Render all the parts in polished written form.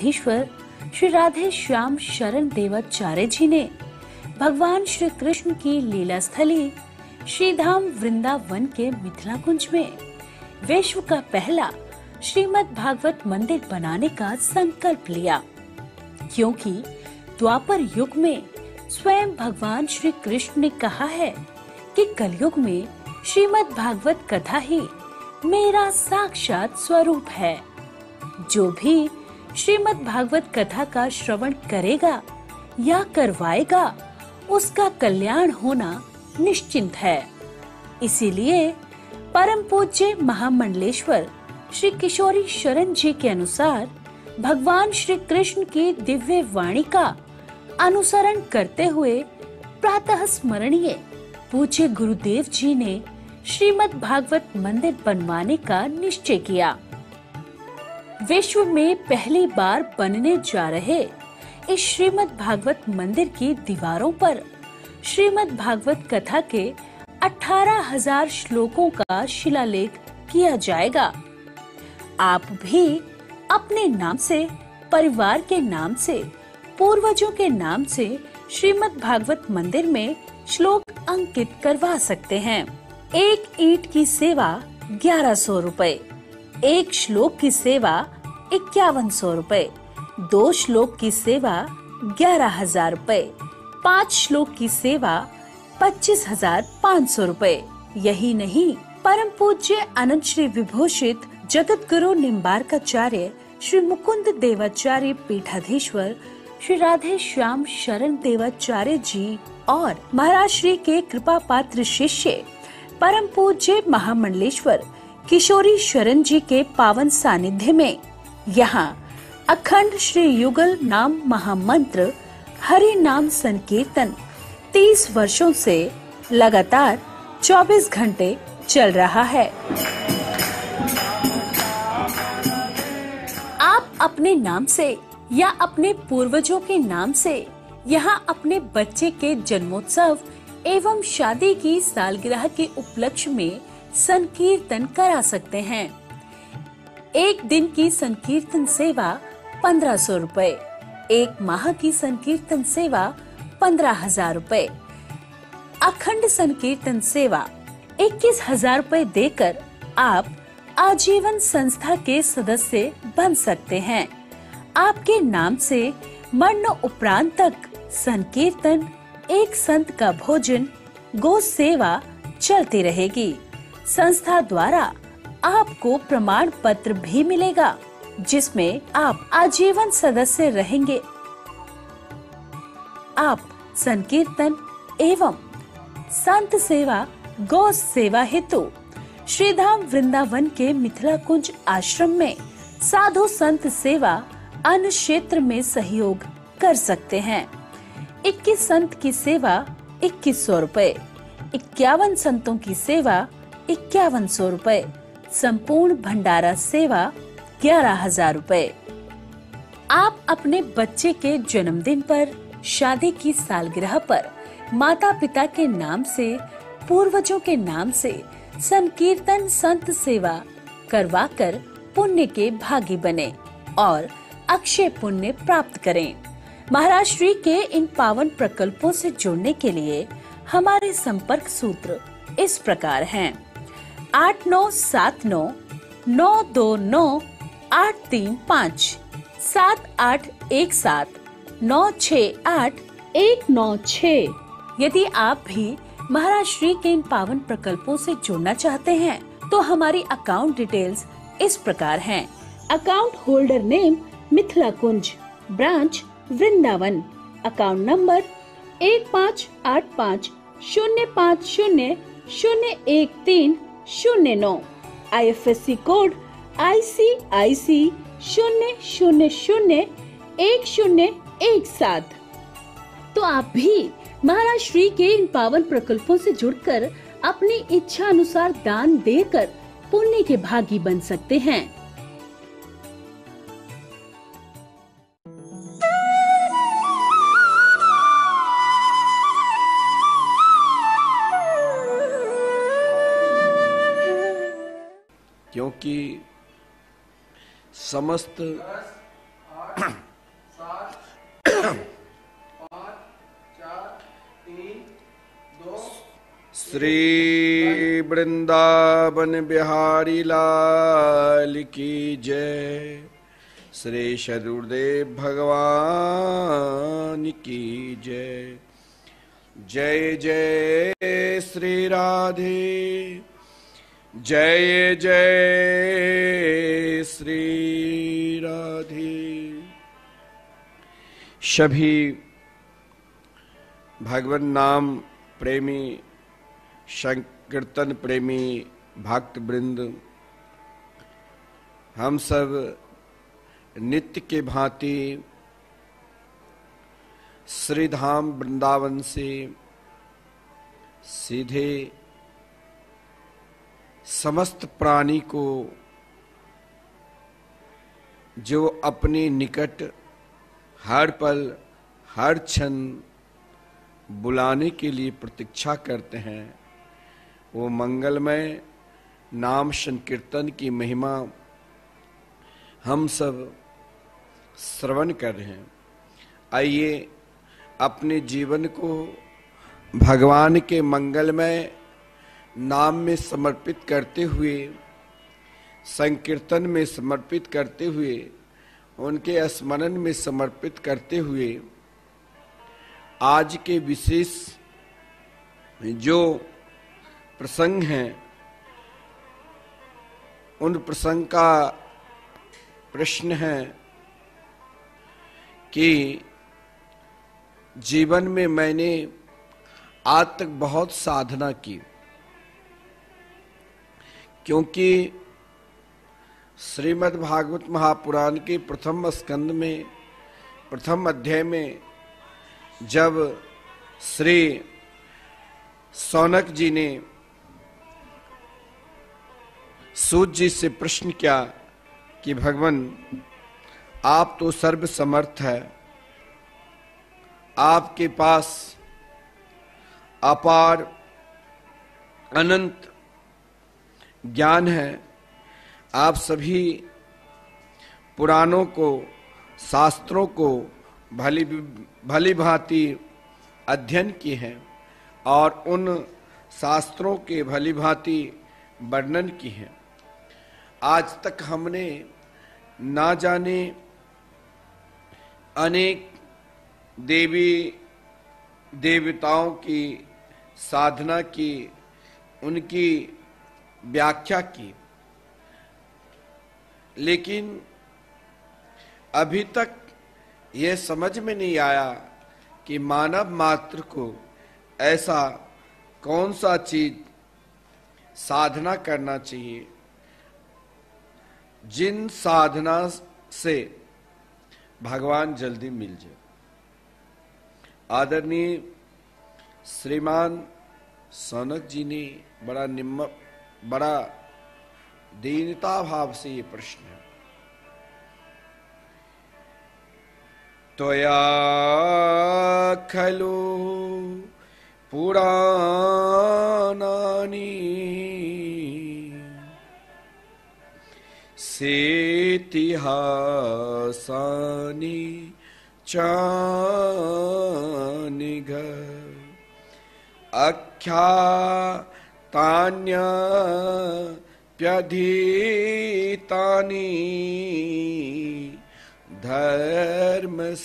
ईश्वर श्री राधे श्याम शरण देवाचार्य जी ने भगवान श्री कृष्ण की लीला स्थली श्रीधाम वृंदावन के मिथिला कुंज में विश्व का पहला श्रीमद् भागवत मंदिर बनाने का संकल्प लिया, क्योंकि द्वापर युग में स्वयं भगवान श्री कृष्ण ने कहा है कि कलयुग में श्रीमद् भागवत कथा ही मेरा साक्षात स्वरूप है। जो भी श्रीमद् भागवत कथा का श्रवण करेगा या करवाएगा, उसका कल्याण होना निश्चिंत है। इसीलिए परम पूज्य महामंडलेश्वर श्री किशोरी शरण जी के अनुसार भगवान श्री कृष्ण की दिव्य वाणी का अनुसरण करते हुए प्रातः स्मरणीय पूज्य गुरुदेव जी ने श्रीमद् भागवत मंदिर बनवाने का निश्चय किया। विश्व में पहली बार बनने जा रहे इस श्रीमद् भागवत मंदिर की दीवारों पर श्रीमद् भागवत कथा के 18,000 श्लोकों का शिलालेख किया जाएगा। आप भी अपने नाम से, परिवार के नाम से, पूर्वजों के नाम से श्रीमद् भागवत मंदिर में श्लोक अंकित करवा सकते हैं। एक ईंट की सेवा 1100 रुपए, एक श्लोक की सेवा 5100 रुपए, 2 श्लोक की सेवा 11,000 रुपए, 5 श्लोक की सेवा 25,500 रुपए। यही नहीं, परम पूज्य अनंत श्री विभूषित जगत गुरु निम्बार्काचार्य श्री मुकुंद देवाचार्य पीठाधीश्वर श्री राधे श्याम शरण देवाचार्य जी और महाराज श्री के कृपा पात्र शिष्य परम पूज्य महामंडलेश्वर किशोरी शरण जी के पावन सानिध्य में यहाँ अखंड श्री युगल नाम महामंत्र हरि नाम संकीर्तन 30 वर्षों से लगातार 24 घंटे चल रहा है। आप अपने नाम से या अपने पूर्वजों के नाम से यहाँ अपने बच्चे के जन्मोत्सव एवं शादी की सालगिरह के उपलक्ष्य में संकीर्तन करा सकते हैं। एक दिन की संकीर्तन सेवा 1500 रुपए, एक माह की संकीर्तन सेवा 15,000 रुपए, अखंड संकीर्तन सेवा 21,000 रुपए देकर आप आजीवन संस्था के सदस्य बन सकते हैं। आपके नाम से मरण उपरांत तक संकीर्तन, एक संत का भोजन, गो सेवा चलती रहेगी। संस्था द्वारा आपको प्रमाण पत्र भी मिलेगा, जिसमें आप आजीवन सदस्य रहेंगे। आप संकीर्तन एवं संत सेवा, गौ सेवा हेतु श्रीधाम वृंदावन के मिथिला कुंज आश्रम में साधु संत सेवा अन्य क्षेत्र में सहयोग कर सकते हैं। 21 संत की सेवा 2100 रुपए, 51 संतों की सेवा 5100 रुपए, संपूर्ण भंडारा सेवा 11,000 रुपए। आप अपने बच्चे के जन्मदिन पर, शादी की सालगिरह पर माता पिता के नाम से, पूर्वजों के नाम से संकीर्तन संत सेवा करवाकर पुण्य के भागी बने और अक्षय पुण्य प्राप्त करें। महाराज श्री के इन पावन प्रकल्पों से जुड़ने के लिए हमारे संपर्क सूत्र इस प्रकार हैं: 8979929835, 7817968196। यदि आप भी महाराज श्री के इन पावन प्रकल्पों से जुड़ना चाहते हैं तो हमारी अकाउंट डिटेल्स इस प्रकार हैं। Account holder name Mithila Kunj, branch Vrindavan, account number 158505001309, IFSC code ICIC 0001017। तो आप भी महाराज श्री के इन पावन प्रकल्पों से जुड़कर अपनी इच्छा अनुसार दान देकर पुण्य के भागी बन सकते हैं। क्योंकि समस्त श्री वृंदावन बिहारी लाल की जय। श्री सदगुरुदेव भगवान की जय। जय जय श्री राधे, जय जय श्री राधे। सभी भगवान नाम प्रेमी, संकीर्तन प्रेमी भक्त वृंद, हम सब नित्य के भांति श्रीधाम वृंदावन से सीधे समस्त प्राणी को जो अपने निकट हर पल हर क्षण बुलाने के लिए प्रतीक्षा करते हैं, वो मंगलमय नाम संकीर्तन की महिमा हम सब श्रवण कर रहे हैं। आइए अपने जीवन को भगवान के मंगलमय नाम में समर्पित करते हुए, संकीर्तन में समर्पित करते हुए, उनके स्मरण में समर्पित करते हुए आज के विशेष जो प्रसंग हैं, उन प्रसंग का प्रश्न है कि जीवन में मैंने आज तक बहुत साधना की, क्योंकि श्रीमद् भागवत महापुराण के प्रथम स्कंद में प्रथम अध्याय में जब श्री सौनक जी ने सूत जी से प्रश्न किया कि भगवान आप तो सर्व समर्थ है, आपके पास अपार अनंत ज्ञान है, आप सभी पुराणों को, शास्त्रों को भली भांति अध्ययन किए हैं और उन शास्त्रों के भली भांति वर्णन किए हैं। आज तक हमने ना जाने अनेक देवी देवताओं की साधना की, उनकी व्याख्या की, लेकिन अभी तक यह समझ में नहीं आया कि मानव मात्र को ऐसा कौन सा चीज साधना करना चाहिए जिन साधना से भगवान जल्दी मिल जाए। आदरणीय श्रीमान सौनक जी ने बड़ा दीनता भाव से ये प्रश्न है। त्वया खलु पुराणानि सेतिहासानि चानिघ आख्यातान्यप्यधीतानि धर्मशास्त्राणि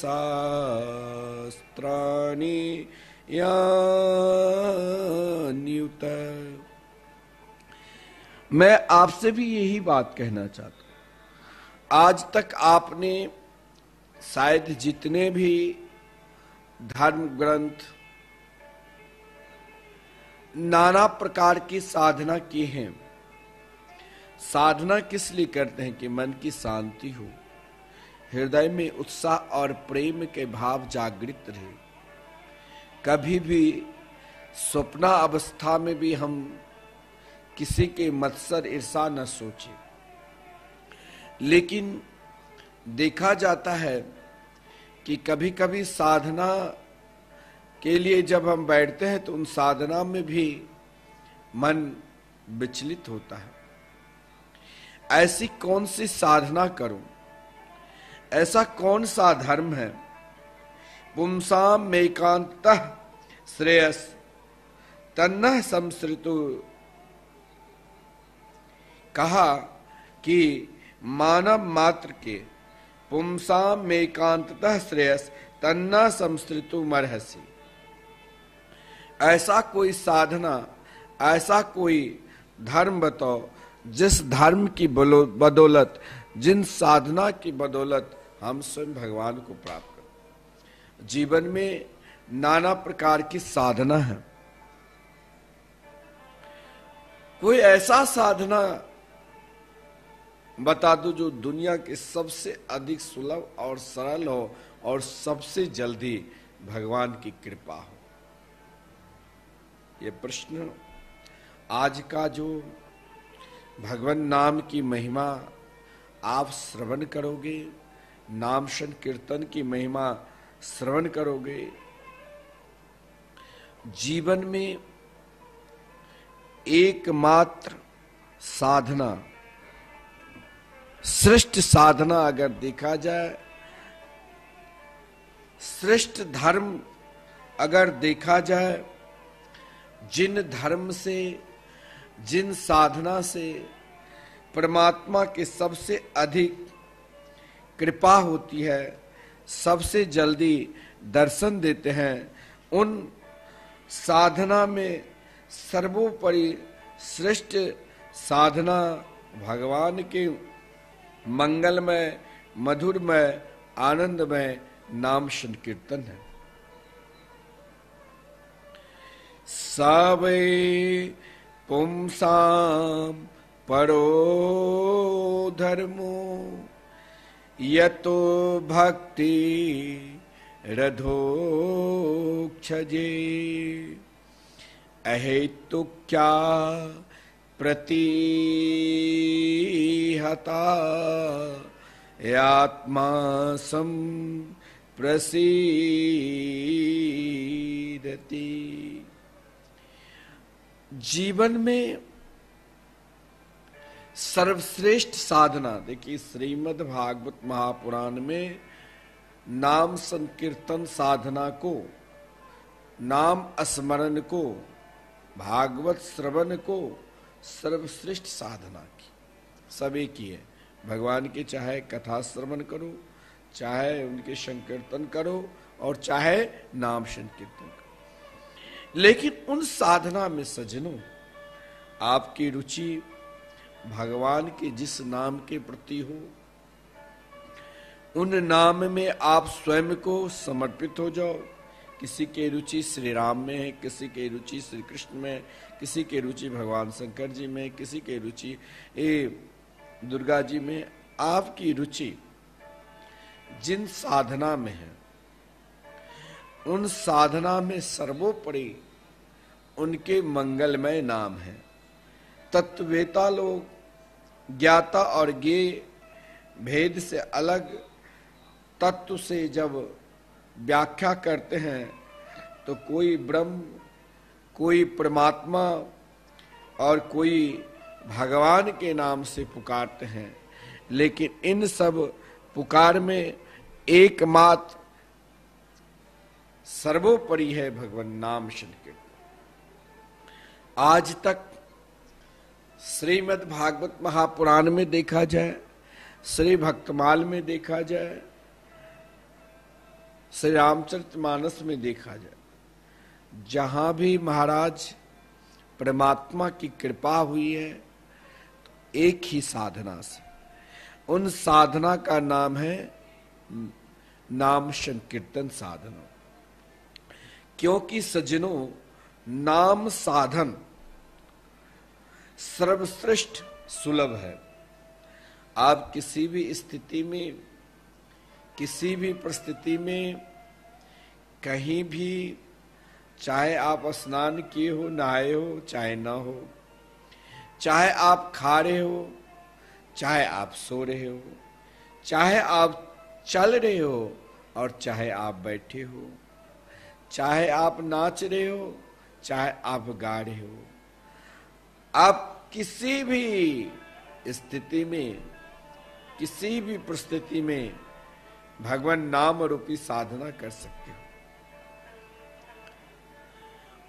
यान्युत। मैं आपसे भी यही बात कहना चाहता हूं। आज तक आपने शायद जितने भी धर्म ग्रंथ, नाना प्रकार की साधना की हैं, साधना किस लिए करते हैं? कि मन की शांति हो, हृदय में उत्साह और प्रेम के भाव जागृत रहे। कभी भी स्वप्ना अवस्था में भी हम किसी के मत्सर ईर्षा न सोचे। लेकिन देखा जाता है कि कभी कभी साधना के लिए जब हम बैठते हैं तो उन साधना में भी मन विचलित होता है। ऐसी कौन सी साधना करूं? ऐसा कौन सा धर्म है? पुंसाम मेकांतः श्रेयस तन्नः संसृतु, कहा कि मानव मात्र के पुंसाम एकांततः श्रेयस तन्ना संसृतु मरहसी। ऐसा कोई साधना, ऐसा कोई धर्म बताओ जिस धर्म की बदौलत, जिन साधना की बदौलत हम स्वयं भगवान को प्राप्त करें। जीवन में नाना प्रकार की साधना है, कोई ऐसा साधना बता दो जो दुनिया के सबसे अधिक सुलभ और सरल हो और सबसे जल्दी भगवान की कृपा हो। ये प्रश्न आज का जो भगवान नाम की महिमा आप श्रवण करोगे, नाम संकीर्तन की महिमा श्रवण करोगे, जीवन में एकमात्र साधना, श्रेष्ठ साधना अगर देखा जाए, श्रेष्ठ धर्म अगर देखा जाए, जिन धर्म से, जिन साधना से परमात्मा के सबसे अधिक कृपा होती है, सबसे जल्दी दर्शन देते हैं, उन साधना में सर्वोपरि श्रेष्ठ साधना भगवान के मंगलमय, मधुरमय, आनंदमय नाम संकीर्तन है। सबे पुंसाम परो धर्मो यतो भक्ति रधोक्षजे अहेतुक्या प्रतिहता आत्मा सम प्रसीदति। जीवन में सर्वश्रेष्ठ साधना, देखिए श्रीमद् भागवत महापुराण में नाम संकीर्तन साधना को, नाम स्मरण को, भागवत श्रवण को सर्वश्रेष्ठ साधना की, सभी की है। भगवान के चाहे कथा श्रवण करो, चाहे उनके संकीर्तन करो और चाहे नाम संकीर्तन करो, लेकिन उन साधना में सज्जनों आपकी रुचि भगवान के जिस नाम के प्रति हो, उन नाम में आप स्वयं को समर्पित हो जाओ। किसी की रुचि श्री राम में है, किसी की रुचि श्री कृष्ण में, किसी की रुचि भगवान शंकर जी में, किसी की रुचि दुर्गा जी में। आपकी रुचि जिन साधना में है, उन साधना में सर्वोपरि उनके मंगलमय नाम है। तत्ववेता लोग ज्ञाता और ज्ञेय भेद से अलग तत्व से जब व्याख्या करते हैं तो कोई ब्रह्म, कोई परमात्मा और कोई भगवान के नाम से पुकारते हैं, लेकिन इन सब पुकार में एकमात्र सर्वोपरि है भगवान नाम संकीर्तन। आज तक श्रीमद् भागवत महापुराण में देखा जाए, श्री भक्तमाल में देखा जाए, श्री रामचरितमानस में देखा जाए, जहां भी महाराज परमात्मा की कृपा हुई है तो एक ही साधना से, उन साधना का नाम है नाम संकीर्तन साधना। क्योंकि सज्जनों, नाम साधन सर्वश्रेष्ठ सुलभ है। आप किसी भी स्थिति में, किसी भी परिस्थिति में, कहीं भी, चाहे आप स्नान किए हो, नहाए हो, चाहे ना हो, चाहे आप खा रहे हो, चाहे आप सो रहे हो, चाहे आप चल रहे हो और चाहे आप बैठे हो, चाहे आप नाच रहे हो, चाहे आप गा रहे हो, आप किसी भी स्थिति में, किसी भी परिस्थिति में भगवान नाम रूपी साधना कर सकते हो।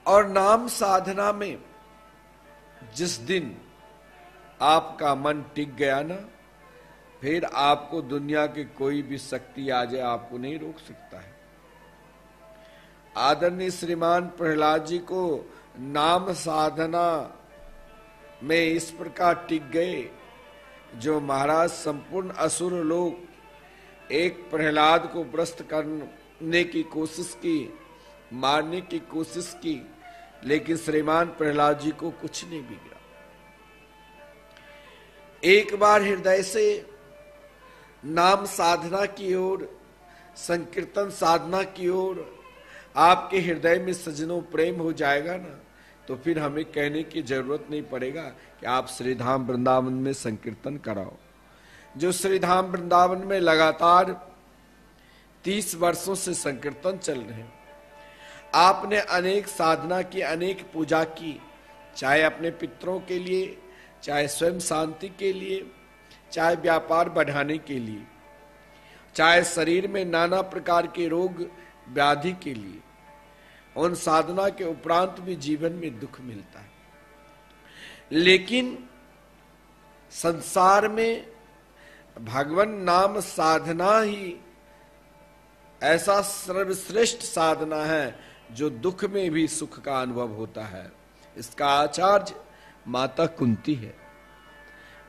और नाम साधना में जिस दिन आपका मन टिक गया ना, फिर आपको दुनिया की कोई भी शक्ति आ जाए आपको नहीं रोक सकता है। आदरणीय श्रीमान प्रहलाद जी को नाम साधना में इस प्रकार टिक गए, जो महाराज संपूर्ण असुर लोग एक प्रहलाद को भ्रष्ट करने की कोशिश की, मारने की कोशिश की, लेकिन श्रीमान प्रहलाद जी को कुछ नहीं बिगड़ा। एक बार हृदय से नाम साधना की ओर, संकीर्तन साधना की ओर आपके हृदय में सजनों प्रेम हो जाएगा ना, तो फिर हमें कहने की जरूरत नहीं पड़ेगा कि आप श्रीधाम वृंदावन में संकीर्तन कराओ। जो श्रीधाम वृंदावन में लगातार 30 वर्षों से संकीर्तन चल रहे हैं, आपने अनेक साधना की, अनेक पूजा की, चाहे अपने पितरों के लिए, चाहे स्वयं शांति के लिए, चाहे व्यापार बढ़ाने के लिए, चाहे शरीर में नाना प्रकार के रोग व्याधि के लिए। उन साधना के उपरांत भी जीवन में दुख मिलता है, लेकिन संसार में भगवान नाम साधना ही ऐसा सर्वश्रेष्ठ साधना है जो दुख में भी सुख का अनुभव होता है। इसका आचार्य माता कुंती है।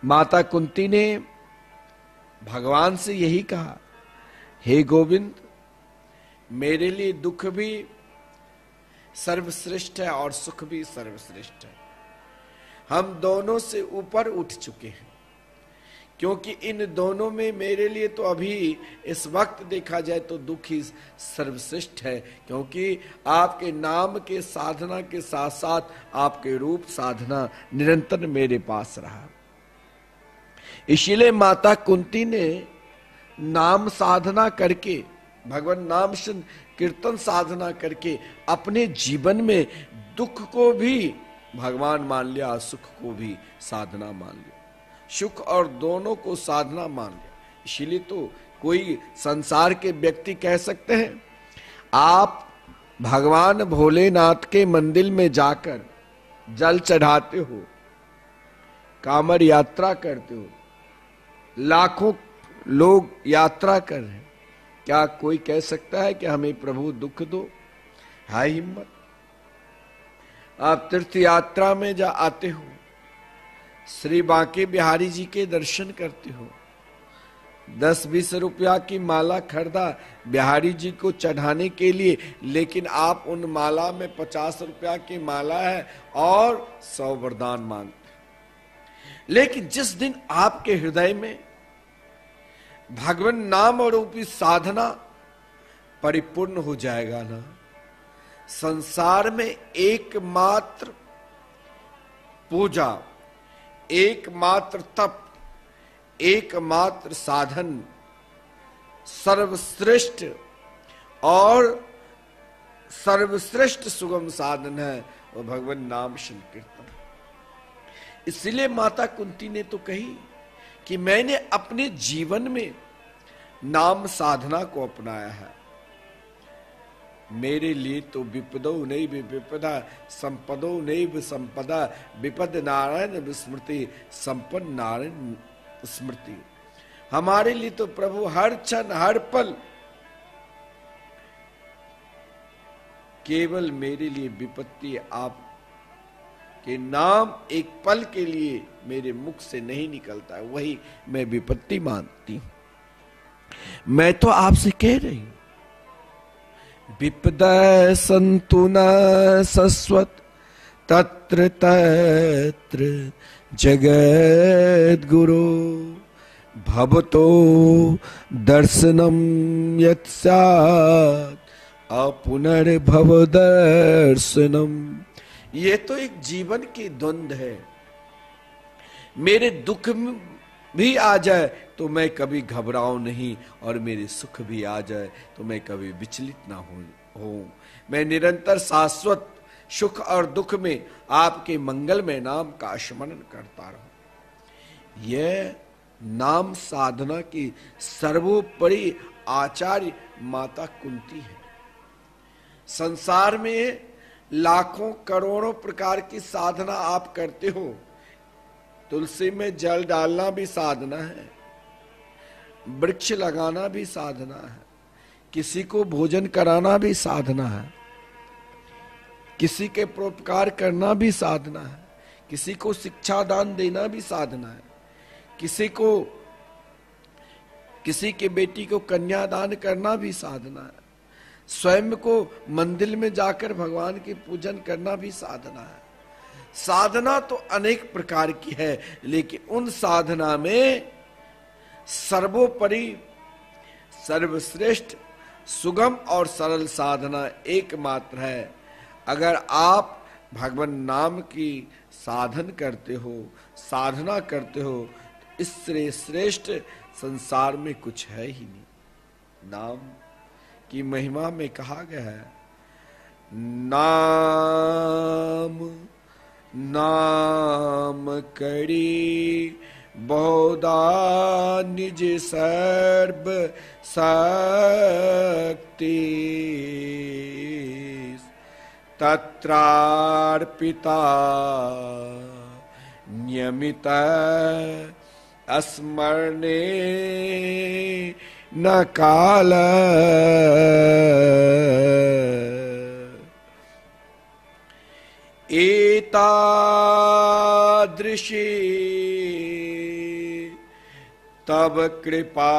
माता कुंती ने भगवान से यही कहा, हे गोविंद, मेरे लिए दुख भी सर्वश्रेष्ठ है और सुख भी सर्वश्रेष्ठ है। हम दोनों से ऊपर उठ चुके हैं, क्योंकि इन दोनों में मेरे लिए तो अभी इस वक्त देखा जाए तो दुख ही सर्वश्रेष्ठ है, क्योंकि आपके नाम के साधना के साथ साथ आपके रूप साधना निरंतर मेरे पास रहा। इसीलिए माता कुंती ने नाम साधना करके, भगवान नाम कीर्तन साधना करके अपने जीवन में दुख को भी भगवान मान लिया, सुख को भी साधना मान लिया, सुख और दोनों को साधना मान लिया। इसीलिए तो कोई संसार के व्यक्ति कह सकते हैं, आप भगवान भोलेनाथ के मंदिर में जाकर जल चढ़ाते हो, कांवड़ यात्रा करते हो, लाखों लोग यात्रा कर रहे हैं, क्या कोई कह सकता है कि हमें प्रभु दुख दो? है हिम्मत? आप तीर्थ यात्रा में जा आते हो, श्री बांके बिहारी जी के दर्शन करते हो, 10-20 रुपया की माला खरीदा बिहारी जी को चढ़ाने के लिए, लेकिन आप उन माला में 50 रुपया की माला है और 100 वरदान मांगते। लेकिन जिस दिन आपके हृदय में भगवान नाम रूपी साधना परिपूर्ण हो जाएगा ना, संसार में एकमात्र पूजा, एकमात्र तप, एकमात्र साधन, सर्वश्रेष्ठ और सर्वश्रेष्ठ सुगम साधन है वो भगवान नाम संकीर्तन। इसलिए माता कुंती ने तो कही कि मैंने अपने जीवन में नाम साधना को अपनाया है। मेरे लिए तो विपदो नहीं विपदा, संपदो नहीं संपदा, विपद नारायण विस्मृति, संपन्न नारायण स्मृति। हमारे लिए तो प्रभु हर क्षण हर पल केवल मेरे लिए विपत्ति। आप के नाम एक पल के लिए मेरे मुख से नहीं निकलता है, वही मैं विपत्ति मानती हूं। मैं तो आपसे कह रही हूं, विपदा संतु न सस्वत तत्र तत्र जगत गुरु भवतो दर्शनम यत् स्यात् अपुनर्भव दर्शनम। ये तो एक जीवन की द्वंद्व है। मेरे दुख भी आ जाए तो मैं कभी घबराऊं नहीं, और मेरे सुख भी आ जाए तो मैं कभी विचलित ना हो। मैं निरंतर शाश्वत सुख और दुख में आपके मंगलमय नाम का स्मरण करता रहूं। यह नाम साधना की सर्वोपरि आचार्य माता कुंती है। संसार में लाखों करोड़ों प्रकार की साधना आप करते हो। तुलसी में जल डालना भी साधना है, वृक्ष लगाना भी साधना है, किसी को भोजन कराना भी साधना है, किसी के परोपकार करना भी साधना है, किसी को शिक्षा दान देना भी साधना है, किसी के बेटी को कन्यादान करना भी साधना है, स्वयं को मंदिर में जाकर भगवान की पूजन करना भी साधना है। साधना तो अनेक प्रकार की है, लेकिन उन साधना में सर्वोपरि सर्वश्रेष्ठ सुगम और सरल साधना एकमात्र है। अगर आप भगवान नाम की साधन करते हो, साधना करते हो, तो इससे श्रेष्ठ संसार में कुछ है ही नहीं। नाम की महिमा में कहा गया है, नाम नाम करी बहुधा निज सर्ब शक्ति, तत्रार्पिता नियमित स्मरणे न काल। एतादृशी तब कृपा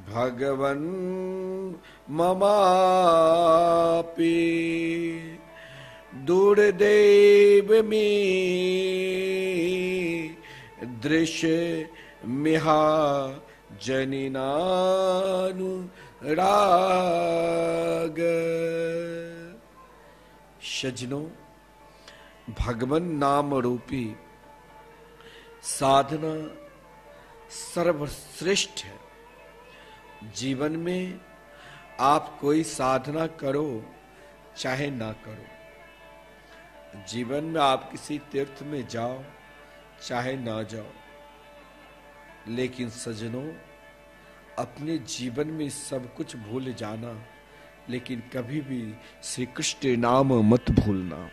भगवन् ममापि दुर्दैव में दृश्य मिहा जनिनानुराग। सज्जनों, भगवन नाम रूपी साधना सर्वश्रेष्ठ है। जीवन में आप कोई साधना करो चाहे ना करो, जीवन में आप किसी तीर्थ में जाओ चाहे ना जाओ, लेकिन सज्जनों, अपने जीवन में सब कुछ भूल जाना, लेकिन कभी भी श्री कृष्ण नाम मत भूलना।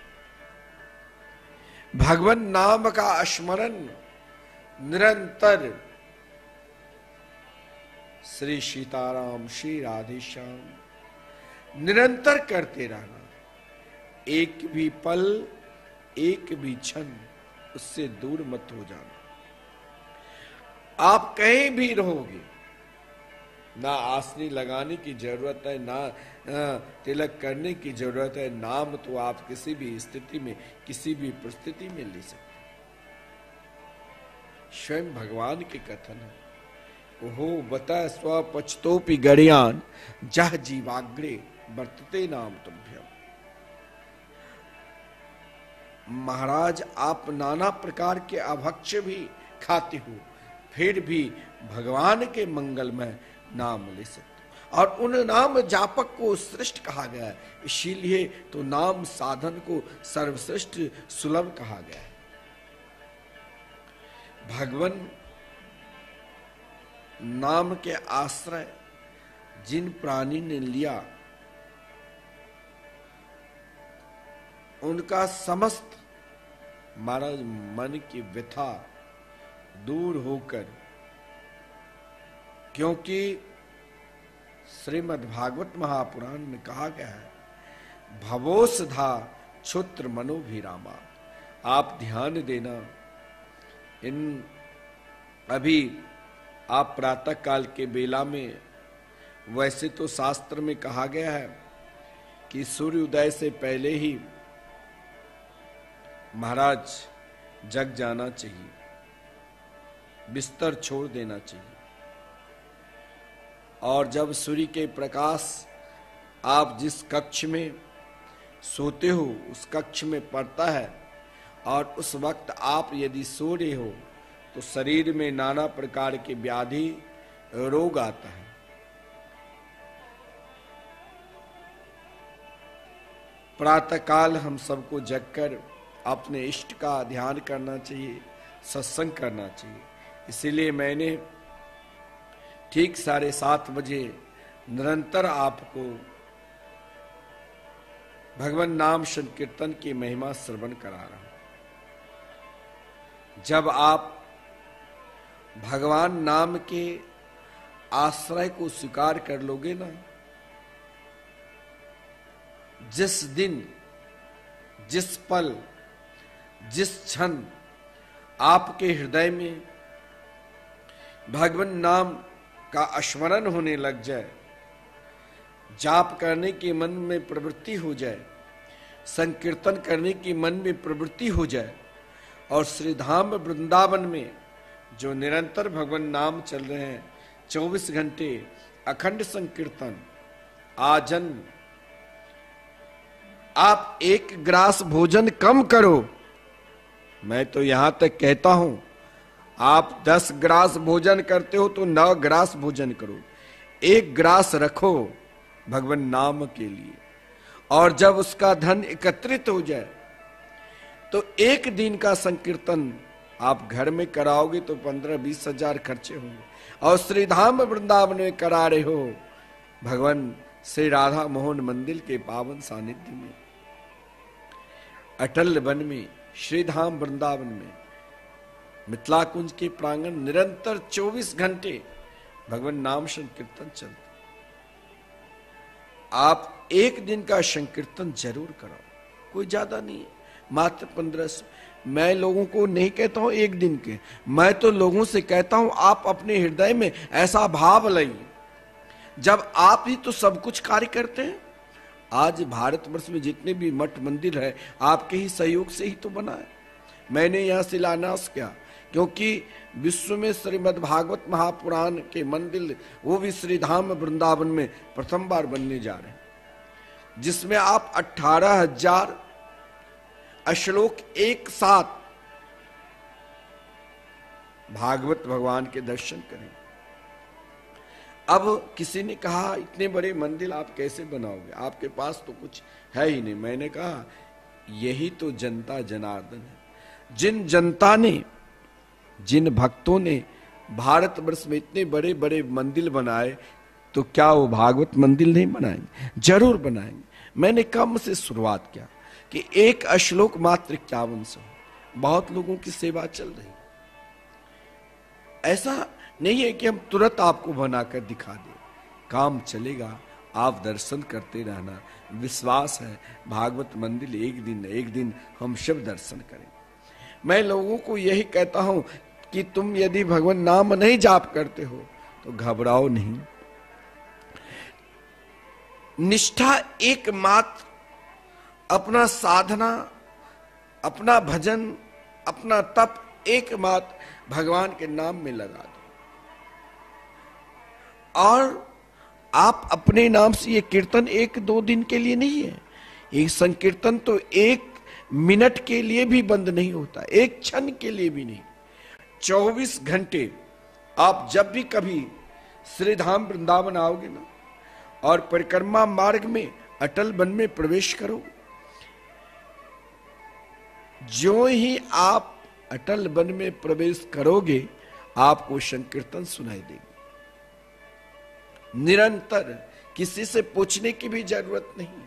भगवान नाम का स्मरण निरंतर श्री सीताराम श्री राधेश्याम निरंतर करते रहना। एक भी पल, एक भी क्षण उससे दूर मत हो जाना। आप कहीं भी रहोगे, ना आसनी लगाने की जरूरत है, ना तिलक करने की जरूरत है। नाम तो आप किसी भी स्थिति में, किसी भी परिस्थिति में ले सकते। स्वयं भगवान के कथन है, ओहो बता स्व पछतोपि गणियान जह जीवाग्रे वर्तते नाम तुभ्यम। महाराज, आप नाना प्रकार के अभक्ष्य भी खाते हो, फिर भी भगवान के मंगलमय नाम ले सकते हो। और उन नाम जापक को श्रेष्ठ कहा गया है, इसीलिए तो नाम साधन को सर्वश्रेष्ठ सुलभ कहा गया है। भगवान नाम के आश्रय जिन प्राणी ने लिया, उनका समस्त महाराज मन की व्यथा दूर होकर, क्योंकि श्रीमद् भागवत महापुराण में कहा गया है, भवोसधा क्षुत्र मनोभिरामा। आप ध्यान देना, इन अभी आप प्रातः काल के बेला में, वैसे तो शास्त्र में कहा गया है कि सूर्योदय से पहले ही महाराज जग जाना चाहिए, बिस्तर छोड़ देना चाहिए। और जब सूर्य के प्रकाश आप जिस कक्ष में सोते हो उस कक्ष में पड़ता है, और उस वक्त आप यदि सो रहे हो तो शरीर में नाना प्रकार के व्याधि रोग आता है। प्रातःकाल हम सबको जगकर अपने इष्ट का ध्यान करना चाहिए, सत्संग करना चाहिए। इसीलिए मैंने ठीक 7:30 बजे निरंतर आपको भगवान नाम संकीर्तन की महिमा श्रवण करा रहा हूं। जब आप भगवान नाम के आश्रय को स्वीकार कर लोगे ना, जिस दिन, जिस पल, जिस क्षण आपके हृदय में भगवान नाम का स्मरण होने लग जाए, जाप करने की मन में प्रवृत्ति हो जाए, संकीर्तन करने की मन में प्रवृत्ति हो जाए, और श्री धाम वृंदावन में जो निरंतर भगवान नाम चल रहे हैं, 24 घंटे अखंड संकीर्तन, आजन, आप एक ग्रास भोजन कम करो। मैं तो यहां तक कहता हूं, आप 10 ग्रास भोजन करते हो तो 9 ग्रास भोजन करो, 1 ग्रास रखो भगवान नाम के लिए। और जब उसका धन एकत्रित हो जाए तो 1 दिन का संकीर्तन आप घर में कराओगे तो 15-20 हजार खर्चे होंगे, और श्री धाम वृंदावन में करा रहे हो भगवान श्री राधा मोहन मंदिर के पावन सानिध्य में, अटल वन में, श्री धाम वृंदावन में, मिथिला कुंज के प्रांगण, निरंतर 24 घंटे भगवान नाम संकीर्तन चलता। आप 1 दिन का संकीर्तन जरूर कराओ, कोई ज्यादा नहीं है, मात्र 1500। मैं लोगों को नहीं कहता हूं 1 दिन के, मैं तो लोगों से कहता हूं आप अपने हृदय में ऐसा भाव लाइए, जब आप ही तो सब कुछ कार्य करते हैं। आज भारतवर्ष में जितने भी मठ मंदिर है आपके ही सहयोग से ही तो बना है। मैंने यहां शिलान्यास किया क्योंकि विश्व में श्रीमद् भागवत महापुराण के मंदिर, वो भी श्री धाम वृंदावन में प्रथम बार बनने जा रहे हैं, जिसमें आप 18,000 श्लोक एक साथ भागवत भगवान के दर्शन करें। अब किसी ने कहा इतने बड़े मंदिर आप कैसे बनाओगे, आपके पास तो कुछ है ही नहीं। मैंने कहा यही तो जनता जनार्दन है। जिन जनता ने, जिन भक्तों ने भारतवर्ष में इतने बड़े बड़े मंदिर बनाए, तो क्या वो भागवत मंदिर नहीं बनाएंगे? जरूर बनाएंगे। मैंने कम से शुरुआत किया कि 1 श्लोक मात्र 5100, बहुत लोगों की सेवा चल रही। ऐसा नहीं है कि हम तुरंत आपको बनाकर दिखा दें, काम चलेगा, आप दर्शन करते रहना। विश्वास है भागवत मंदिर एक दिन हम सब दर्शन करें। मैं लोगों को यही कहता हूं कि तुम यदि भगवान नाम नहीं जाप करते हो तो घबराओ नहीं। निष्ठा एकमात्र, अपना साधना, अपना भजन, अपना तप एकमात्र भगवान के नाम में लगा दो, और आप अपने नाम से ये कीर्तन 1-2 दिन के लिए नहीं है। ये संकीर्तन तो 1 मिनट के लिए भी बंद नहीं होता, 1 क्षण के लिए भी नहीं। 24 घंटे आप जब भी कभी श्री धाम वृंदावन आओगे ना, और परिक्रमा मार्ग में अटल वन में प्रवेश करो, जो ही आप अटल वन में प्रवेश करोगे आपको संकीर्तन सुनाई देगी। निरंतर, किसी से पूछने की भी जरूरत नहीं।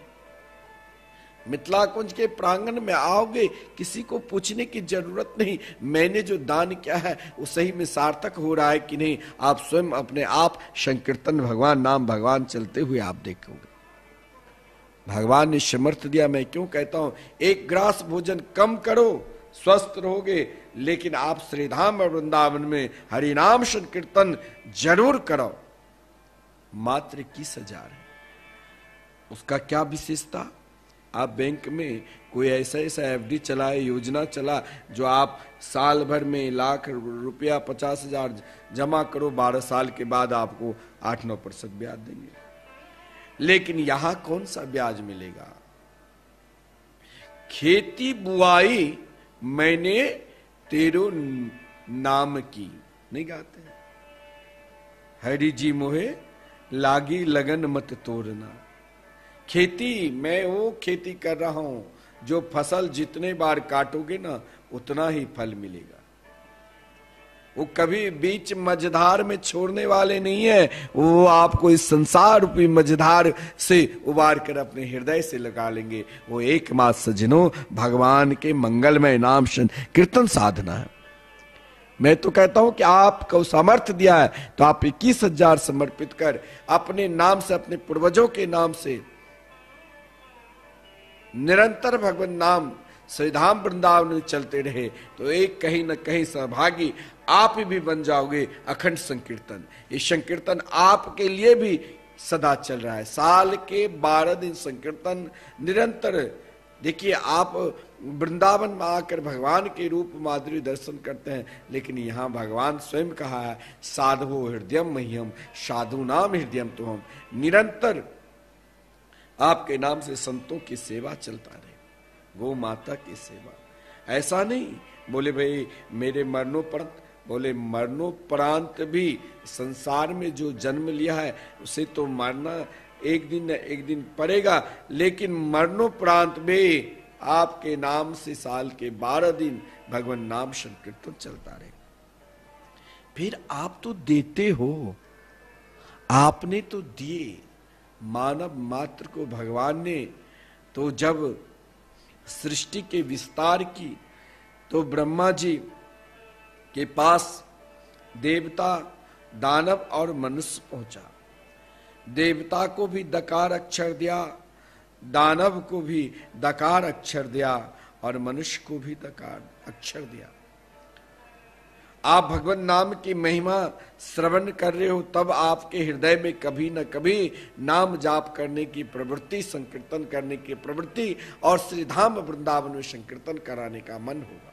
मिथिला कुंज के प्रांगण में आओगे, किसी को पूछने की जरूरत नहीं मैंने जो दान किया है वो सही में सार्थक हो रहा है कि नहीं। आप स्वयं अपने आप संकीर्तन, भगवान नाम, भगवान चलते हुए आप देखोगे। भगवान ने समर्थ दिया। मैं क्यों कहता हूं 1 ग्रास भोजन कम करो, स्वस्थ रहोगे, लेकिन आप श्रीधाम वृंदावन में हरिनाम संकीर्तन जरूर करो। मात्र 21,000 है, उसका क्या विशेषता? आप बैंक में कोई ऐसा एफडी चलाए, योजना चला, जो आप साल भर में लाख रुपया 50,000 जमा करो, 12 साल के बाद आपको 8-9% ब्याज देंगे। लेकिन यहां कौन सा ब्याज मिलेगा? खेती बुआई मैंने तेरो नाम की, नहीं गाते हैं? हरि जी मोहे लागी लगन मत तोड़ना। खेती, मैं वो खेती कर रहा हूं जो फसल जितने बार काटोगे ना उतना ही फल मिलेगा। वो कभी बीच मझधार में छोड़ने वाले नहीं है। वो आपको इस संसार रूपी मझधार से उबार कर अपने हृदय से लगा लेंगे। वो एकमात्र सज्जनों भगवान के मंगलमय नाम कीर्तन साधना है। मैं तो कहता हूं कि आपको सामर्थ्य दिया है तो आप 21,000 समर्पित कर अपने नाम से, अपने पूर्वजों के नाम से निरंतर भगवान नाम श्रीधाम वृंदावन में चलते रहे तो एक कहीं न कहीं सहभागी आप भी बन जाओगे। अखंड संकीर्तन, ये संकीर्तन आपके लिए भी सदा चल रहा है। साल के 12 दिन संकीर्तन निरंतर। देखिए, आप वृंदावन में आकर भगवान के रूप माधुर्य दर्शन करते हैं, लेकिन यहाँ भगवान स्वयं कहा है, साधवो हृदयम मह्यम साधु नाम हृदयम तो हम। निरंतर आपके नाम से संतों की सेवा चलता रहे, गौ माता की सेवा। ऐसा नहीं बोले भाई मेरे मरणोपरांत, बोले मरणोपरांत भी संसार में जो जन्म लिया है उसे तो मरना एक दिन न एक दिन पड़ेगा, लेकिन मरणोपरांत भी आपके नाम से साल के 12 दिन भगवान नाम संकीर्तन चलता रहे। फिर आप तो देते हो, आपने तो दिए मानव मात्र को। भगवान ने तो जब सृष्टि के विस्तार की तो ब्रह्मा जी के पास देवता, दानव और मनुष्य पहुंचा। देवता को भी दकार अक्षर दिया, दानव को भी दकार अक्षर दिया और मनुष्य को भी दकार अक्षर दिया। आप भगवान नाम की महिमा श्रवण कर रहे हो तब आपके हृदय में कभी न कभी नाम जाप करने की प्रवृत्ति, संकीर्तन करने की प्रवृत्ति और श्रीधाम वृंदावन में संकीर्तन कराने का मन होगा।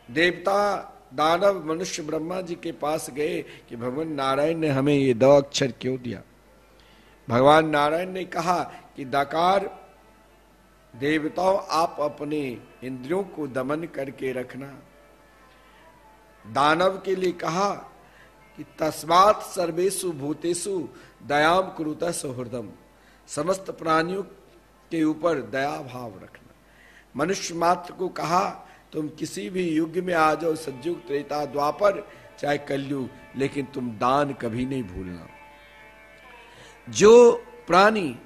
देवता, दानव, मनुष्य ब्रह्मा जी के पास गए कि भगवान नारायण ने हमें ये 2 अक्षर क्यों दिया। भगवान नारायण ने कहा कि दकार देवताओं आप अपने इंद्रियों को दमन करके रखना। दानव के लिए कहा कि तस्मात् सर्वेषु भूतेषु दयाम कुरुता सौहृदम, समस्त प्राणियों के ऊपर दया भाव रखना। मनुष्य मात्र को कहा तुम किसी भी युग में आ जाओ, सतयुग, त्रेता, द्वापर, चाहे कलयुग, लेकिन तुम दान कभी नहीं भूलना। जो प्राणी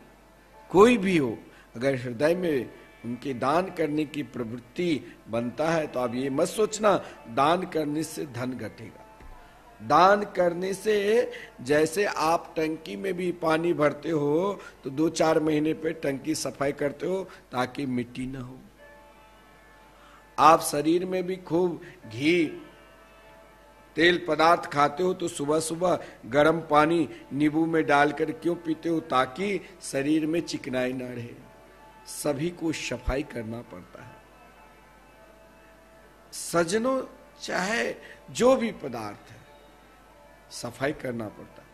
कोई भी हो, अगर हृदय में उनके दान करने की प्रवृत्ति बनता है तो आप ये मत सोचना दान करने से धन घटेगा। दान करने से जैसे आप टंकी में भी पानी भरते हो तो 2-4 महीने पे टंकी सफाई करते हो ताकि मिट्टी ना हो। आप शरीर में भी खूब घी, तेल पदार्थ खाते हो तो सुबह सुबह गर्म पानी नींबू में डालकर क्यों पीते हो, ताकि शरीर में चिकनाई ना रहे। सभी को सफाई करना पड़ता है सज्जनों, चाहे जो भी पदार्थ है सफाई करना पड़ता है।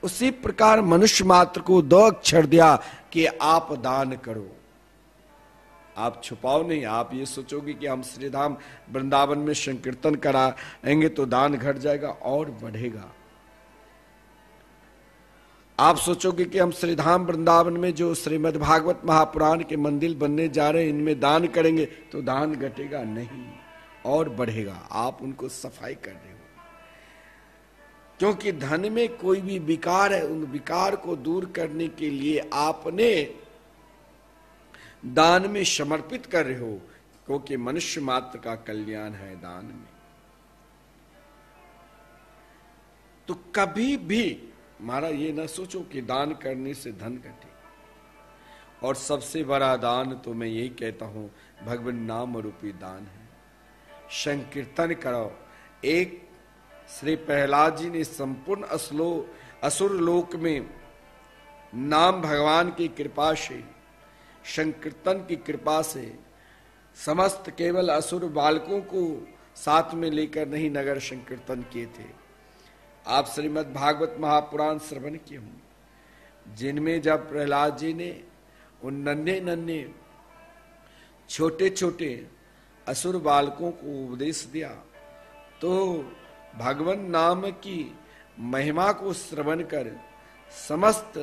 उसी प्रकार मनुष्य मात्र को 2 अक्षर दिया कि आप दान करो। आप छुपाओ नहीं, आप ये सोचोगे कि हम श्रीधाम वृंदावन में संकीर्तन कराएंगे तो दान घट जाएगा और बढ़ेगा। आप सोचोगे कि हम श्रीधाम वृंदावन में जो श्रीमद् भागवत महापुराण के मंदिर बनने जा रहे हैं इनमें दान करेंगे तो दान घटेगा, नहीं और बढ़ेगा। आप उनको सफाई कर रहे हो, क्योंकि धन में कोई भी विकार है, उन विकार को दूर करने के लिए आपने दान में समर्पित कर रहे हो, क्योंकि मनुष्य मात्र का कल्याण है दान में। तो कभी भी महाराज ये ना सोचो कि दान करने से धन घटे। और सबसे बड़ा दान तो मैं यही कहता हूं भगवान नाम रूपी दान है। संकीर्तन करो। एक श्री प्रहलाद जी ने संपूर्ण असुर लोक में नाम भगवान की कृपा से, संकीर्तन की कृपा से समस्त केवल असुर बालकों को साथ में लेकर नहीं नगर संकीर्तन किए थे। आप श्रीमद् भागवत महापुराण श्रवण किए होंगे, जिनमें जब प्रहलाद जी ने उन नन्हे नन्हे छोटे छोटे असुर बालकों को उपदेश दिया तो भगवान नाम की महिमा को श्रवण कर समस्त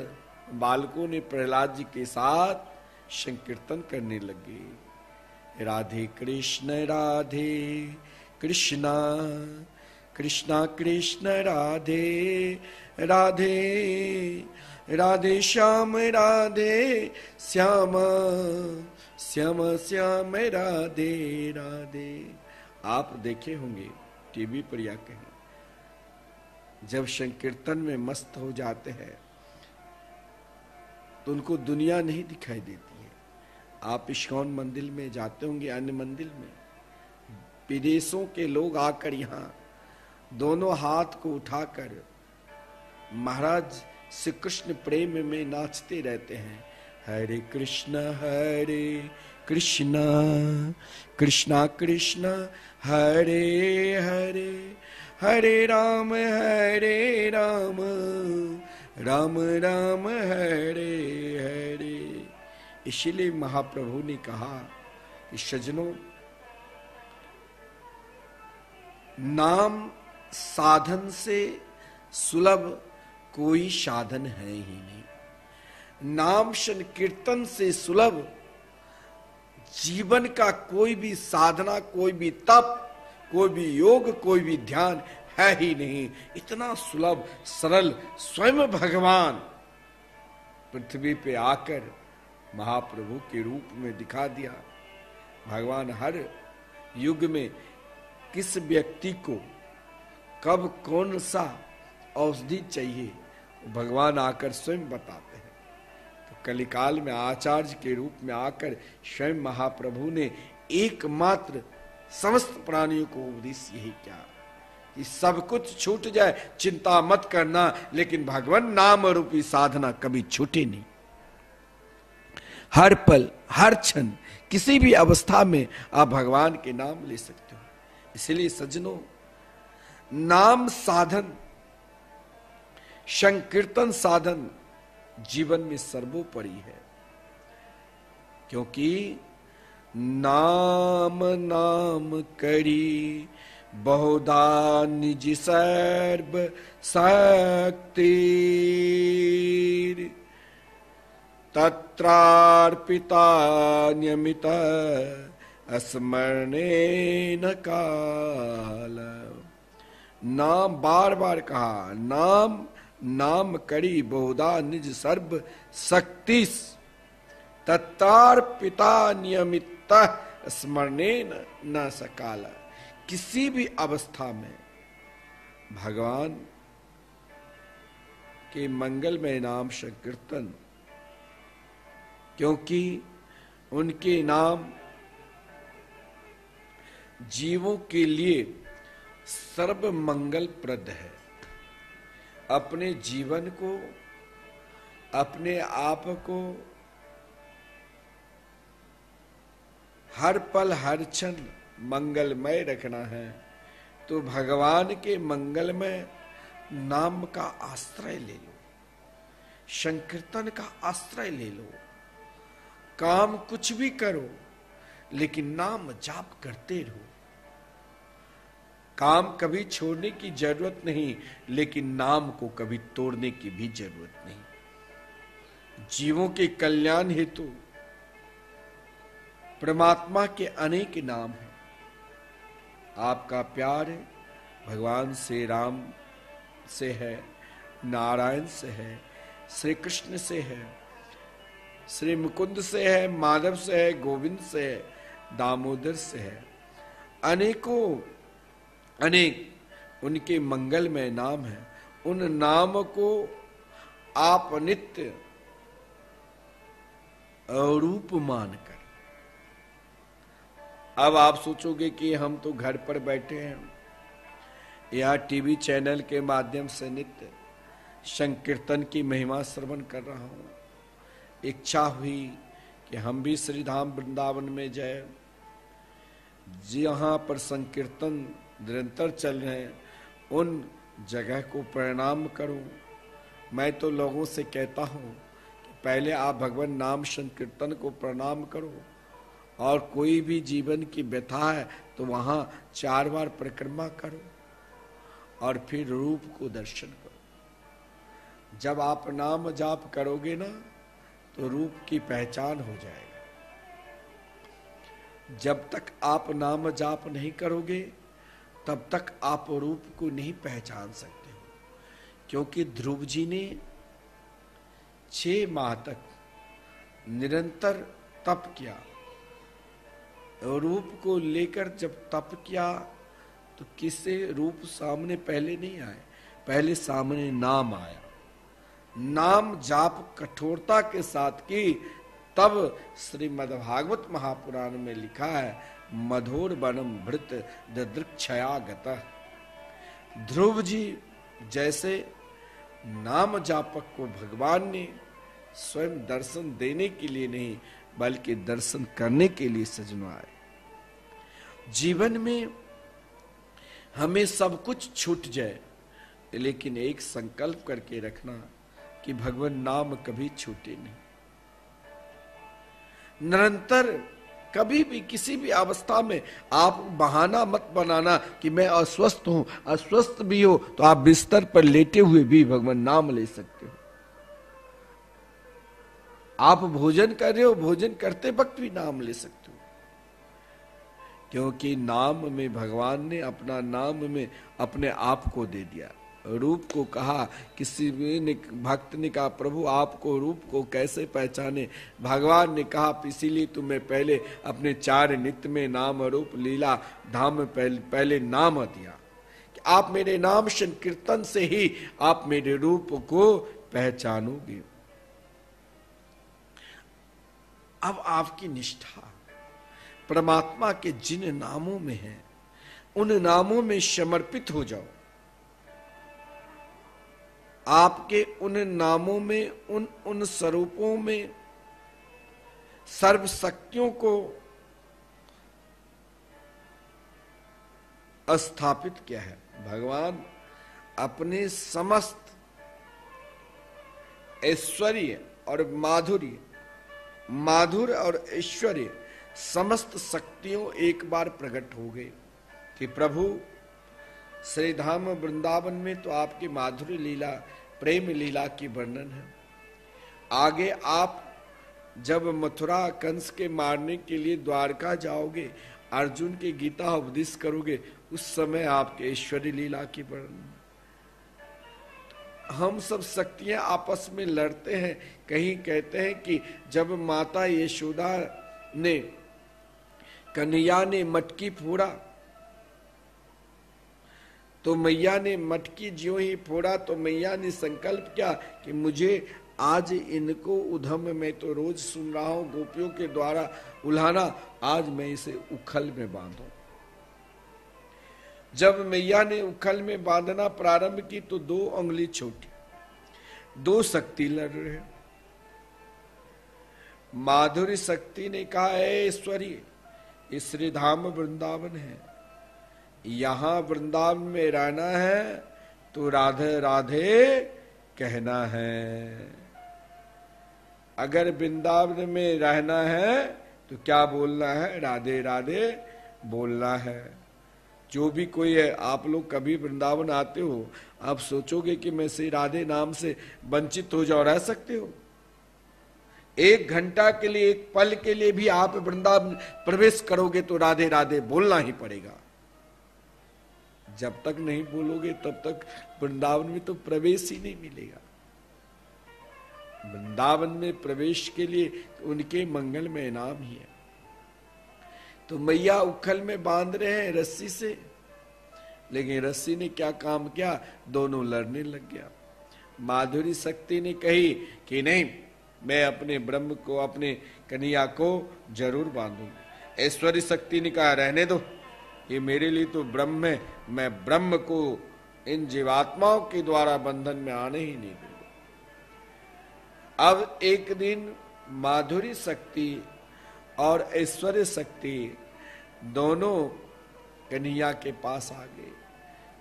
बालकों ने प्रहलाद जी के साथ संकीर्तन करने लगे। राधे कृष्ण कृष्णा कृष्ण राधे राधे, राधे श्याम राधे श्याम, श्याम श्याम राधे राधे। आप देखे होंगे टीवी पर या कहीं, जब संकीर्तन में मस्त हो जाते हैं तो उनको दुनिया नहीं दिखाई देती है। आप इस्कॉन मंदिर में जाते होंगे, अन्य मंदिर में, विदेशों के लोग आकर यहाँ दोनों हाथ को उठाकर महाराज श्री कृष्ण प्रेम में नाचते रहते हैं। हरे कृष्ण कृष्णा कृष्णा हरे हरे, हरे राम राम राम हरे हरे। इसीलिए महाप्रभु ने कहा कि सज्जनों, नाम साधन से सुलभ कोई साधन है ही नहीं। नाम संकीर्तन से सुलभ जीवन का कोई भी साधना, कोई भी तप, कोई भी योग, कोई भी ध्यान है ही नहीं। इतना सुलभ सरल स्वयं भगवान पृथ्वी पे आकर महाप्रभु के रूप में दिखा दिया। भगवान हर युग में किस व्यक्ति को कब कौन सा औषधि चाहिए, भगवान आकर स्वयं बताते हैं। तो कलिकाल में आचार्य के रूप में आकर स्वयं महाप्रभु ने एकमात्र समस्त प्राणियों को उपदेश यही क्या कि सब कुछ छूट जाए, चिंता मत करना, लेकिन भगवान नाम रूपी साधना कभी छूटे नहीं। हर पल, हर क्षण, किसी भी अवस्था में आप भगवान के नाम ले सकते हो। इसलिए सज्जनों, नाम साधन, संकीर्तन साधन जीवन में सर्वोपरि है, क्योंकि नाम नाम करी बहुधा निज सर्व शक्ति, तत्रार्पिता नियमित स्मरणेन काल। नाम बार बार कहा, नाम नाम करी बहुधा निज सर्व शक्ति, तत्रार्पिता नियमित स्मरणेन न सकाल। किसी भी अवस्था में भगवान के मंगलमय नाम संकीर्तन, क्योंकि उनके नाम जीवों के लिए सर्व मंगल प्रद है। अपने जीवन को, अपने आप को हर पल हर क्षण मंगलमय रखना है, तो भगवान के मंगलमय नाम का आश्रय ले लो, संकीर्तन का आश्रय ले लो। काम कुछ भी करो, लेकिन नाम जाप करते रहो। काम कभी छोड़ने की जरूरत नहीं, लेकिन नाम को कभी तोड़ने की भी जरूरत नहीं। जीवों के कल्याण हेतु परमात्मा के अनेक नाम हैं। आपका प्यार भगवान श्री राम से है, नारायण से है, श्री कृष्ण से है, श्री मुकुंद से है, माधव से है, गोविंद से है, दामोदर से है। अनेकों अनेक उनके मंगलमय नाम हैं। उन नाम को आप नित्य अरूप मानकर, अब आप सोचोगे कि हम तो घर पर बैठे हैं, या टीवी चैनल के माध्यम से नित्य संकीर्तन की महिमा श्रवण कर रहा हूं। इच्छा हुई कि हम भी श्री धाम वृंदावन में जाए, जहां पर संकीर्तन निरंतर चल रहे हैं, उन जगह को प्रणाम करूं। मैं तो लोगों से कहता हूं कि पहले आप भगवान नाम संकीर्तन को प्रणाम करो, और कोई भी जीवन की व्यथा है तो वहां 4 बार परिक्रमा करो, और फिर रूप को दर्शन करो। जब आप नाम जाप करोगे ना, तो रूप की पहचान हो जाएगा। जब तक आप नाम जाप नहीं करोगे, तब तक आप रूप को नहीं पहचान सकते हो। क्योंकि ध्रुव जी ने 6 माह तक निरंतर तप किया। रूप को लेकर जब तप किया तो किससे रूप सामने पहले नहीं आए, पहले सामने नाम आया। नाम जाप कठोरता के साथ की, तब श्रीमद्भागवत महापुराण में लिखा है, मधुर वनम भृत ददृक्षया गतः। ध्रुव जी जैसे नाम जापक को भगवान ने स्वयं दर्शन देने के लिए नहीं बल्कि दर्शन करने के लिए सजवाए। जीवन में हमें सब कुछ छूट जाए, लेकिन एक संकल्प करके रखना कि भगवान नाम कभी छूटे नहीं। निरंतर कभी भी किसी भी अवस्था में आप बहाना मत बनाना कि मैं अस्वस्थ हूं। अस्वस्थ भी हो तो आप बिस्तर पर लेटे हुए भी भगवान नाम ले सकते हो। आप भोजन कर रहे हो, भोजन करते वक्त भी नाम ले सकते हो। क्योंकि नाम में भगवान ने अपना नाम में अपने आप को दे दिया। रूप को कहा, किसी ने भक्त ने कहा प्रभु आपको रूप को कैसे पहचाने। भगवान ने कहा इसीलिए तुम्हें पहले अपने 4 नित्य में नाम रूप लीला धाम में पहले नाम दिया कि आप मेरे नाम संकीर्तन से ही आप मेरे रूप को पहचानोगे। अब आपकी निष्ठा परमात्मा के जिन नामों में है उन नामों में समर्पित हो जाओ। आपके उन नामों में उन स्वरूपों में सर्व शक्तियों को स्थापित किया है। भगवान अपने समस्त ऐश्वर्य और माधुर्य और ऐश्वर्य समस्त शक्तियों एक बार प्रकट हो गए कि प्रभु श्री धाम वृंदावन में तो आपकी माधुर्य लीला प्रेम लीला की वर्णन है। आगे आप जब मथुरा कंस के मारने के लिए द्वारका जाओगे, अर्जुन के गीता उपदेश करोगे, उस समय आपके ऐश्वर्य लीला की वर्णन। हम सब शक्तियां आपस में लड़ते हैं। कहीं कहते हैं कि जब माता यशोदा ने कन्हैया ने मटकी फोड़ा तो मैया ने मटकी ज्यों ही फोड़ा तो मैया ने संकल्प किया कि मुझे आज इनको उधम में तो रोज सुन रहा हूं गोपियों के द्वारा उल्हाना, आज मैं इसे उखल में बांधूं। जब मैया ने उखल में बांधना प्रारंभ की तो 2 उंगली छोटी, 2 शक्ति लड़ रहे। माधुरी शक्ति ने कहा है ईश्वरी श्री धाम वृंदावन है, यहां वृंदावन में रहना है तो राधे राधे कहना है। अगर वृंदावन में रहना है तो क्या बोलना है? राधे राधे बोलना है। जो भी कोई है, आप लोग कभी वृंदावन आते हो, आप सोचोगे कि मैं श्री राधे नाम से वंचित हो जाओ, रह सकते हो? 1 घंटा के लिए, 1 पल के लिए भी आप वृंदावन प्रवेश करोगे तो राधे राधे बोलना ही पड़ेगा। जब तक नहीं बोलोगे तब तक वृंदावन में तो प्रवेश ही नहीं मिलेगा। वृंदावन में प्रवेश के लिए उनके मंगल में इनाम ही है। तो मैया उखल में बांध रहे हैं रस्सी से, लेकिन रस्सी ने क्या काम किया? दोनों लड़ने लग गया। माधुरी शक्ति ने कही कि नहीं, मैं अपने ब्रह्म को, अपने कन्हैया को जरूर बांधूंगी। ऐश्वर्य शक्ति ने कहा रहने दो, ये मेरे लिए तो ब्रह्म है, मैं ब्रह्म को इन जीवात्माओं के द्वारा बंधन में आने ही नहीं दूंगा। अब एक दिन माधुरी शक्ति और ऐश्वर्य शक्ति दोनों कन्हैया के पास आ गए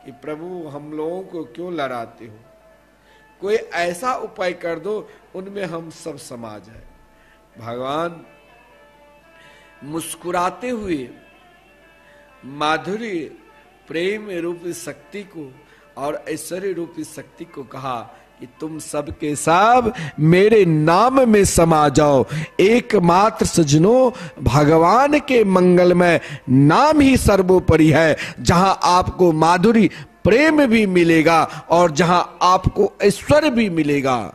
कि प्रभु हम लोगों को क्यों लड़ाते हो, कोई ऐसा उपाय कर दो उनमें हम सब समा जाए। भगवान मुस्कुराते हुए माधुरी प्रेम रूपी शक्ति को और ऐश्वर्य रूपी शक्ति को कहा कि तुम सब के सब मेरे नाम में समा जाओ। एकमात्र सज्जनों, भगवान के मंगलमय नाम ही सर्वोपरि है, जहां आपको माधुरी प्रेम भी मिलेगा और जहां आपको ऐश्वर्य भी मिलेगा।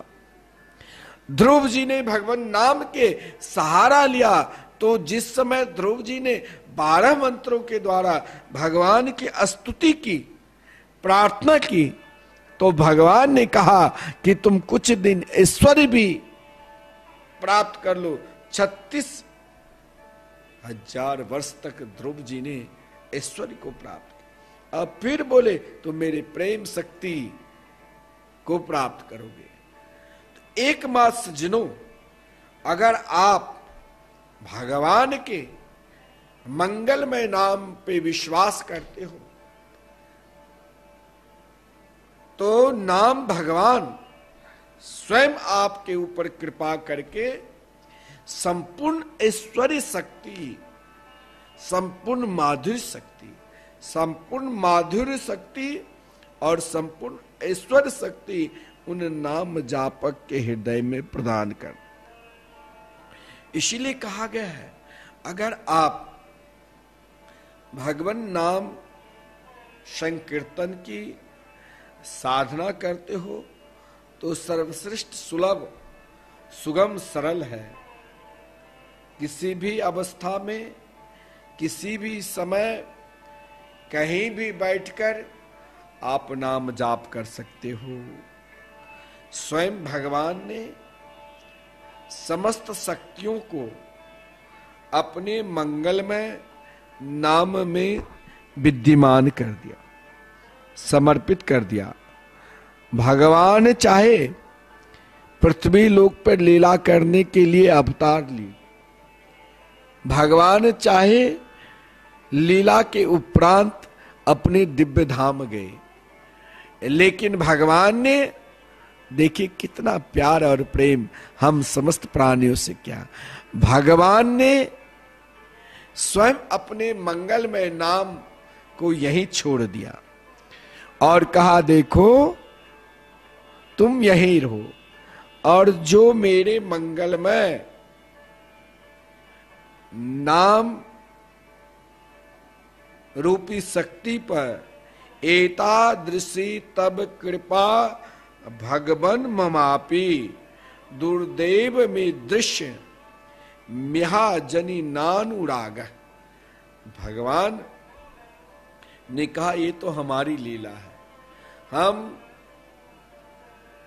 ध्रुव जी ने भगवान नाम के सहारा लिया, तो जिस समय ध्रुव जी ने 12 मंत्रों के द्वारा भगवान की स्तुति की, प्रार्थना की, तो भगवान ने कहा कि तुम कुछ दिन ऐश्वर्य भी प्राप्त कर लो। 36,000 वर्ष तक ध्रुव जी ने ऐश्वर्य को प्राप्त किया। अब फिर बोले तुम मेरे प्रेम शक्ति को प्राप्त करोगे। तो एकमात्र सज्जनों, अगर आप भगवान के मंगलमय नाम पे विश्वास करते हो, तो नाम भगवान स्वयं आपके ऊपर कृपा करके संपूर्ण ऐश्वर्य शक्ति, संपूर्ण माधुर्य शक्ति, संपूर्ण माधुर्य शक्ति और संपूर्ण ऐश्वर्य शक्ति उन नाम जापक के हृदय में प्रदान कर। इसीलिए कहा गया है, अगर आप भगवान नाम संकीर्तन की साधना करते हो तो सर्वश्रेष्ठ, सुलभ, सुगम, सरल है। किसी भी अवस्था में, किसी भी समय, कहीं भी बैठकर आप नाम जाप कर सकते हो। स्वयं भगवान ने समस्त शक्तियों को अपने मंगलमय नाम में विद्यमान कर दिया, समर्पित कर दिया। भगवान चाहे पृथ्वी लोक पर लीला करने के लिए अवतार ली, भगवान चाहे लीला के उपरांत अपने दिव्य धाम गए, लेकिन भगवान ने, देखिए कितना प्यार और प्रेम हम समस्त प्राणियों से किया। भगवान ने स्वयं अपने मंगलमय नाम को यहीं छोड़ दिया और कहा, देखो तुम यहीं रहो और जो मेरे मंगलमय नाम रूपी शक्ति पर एतादृशी तब कृपा भगवन ममापि दुर्देव में दृश्य मिहा जनी नानुराग। भगवान ने कहा, ये तो हमारी लीला है। हम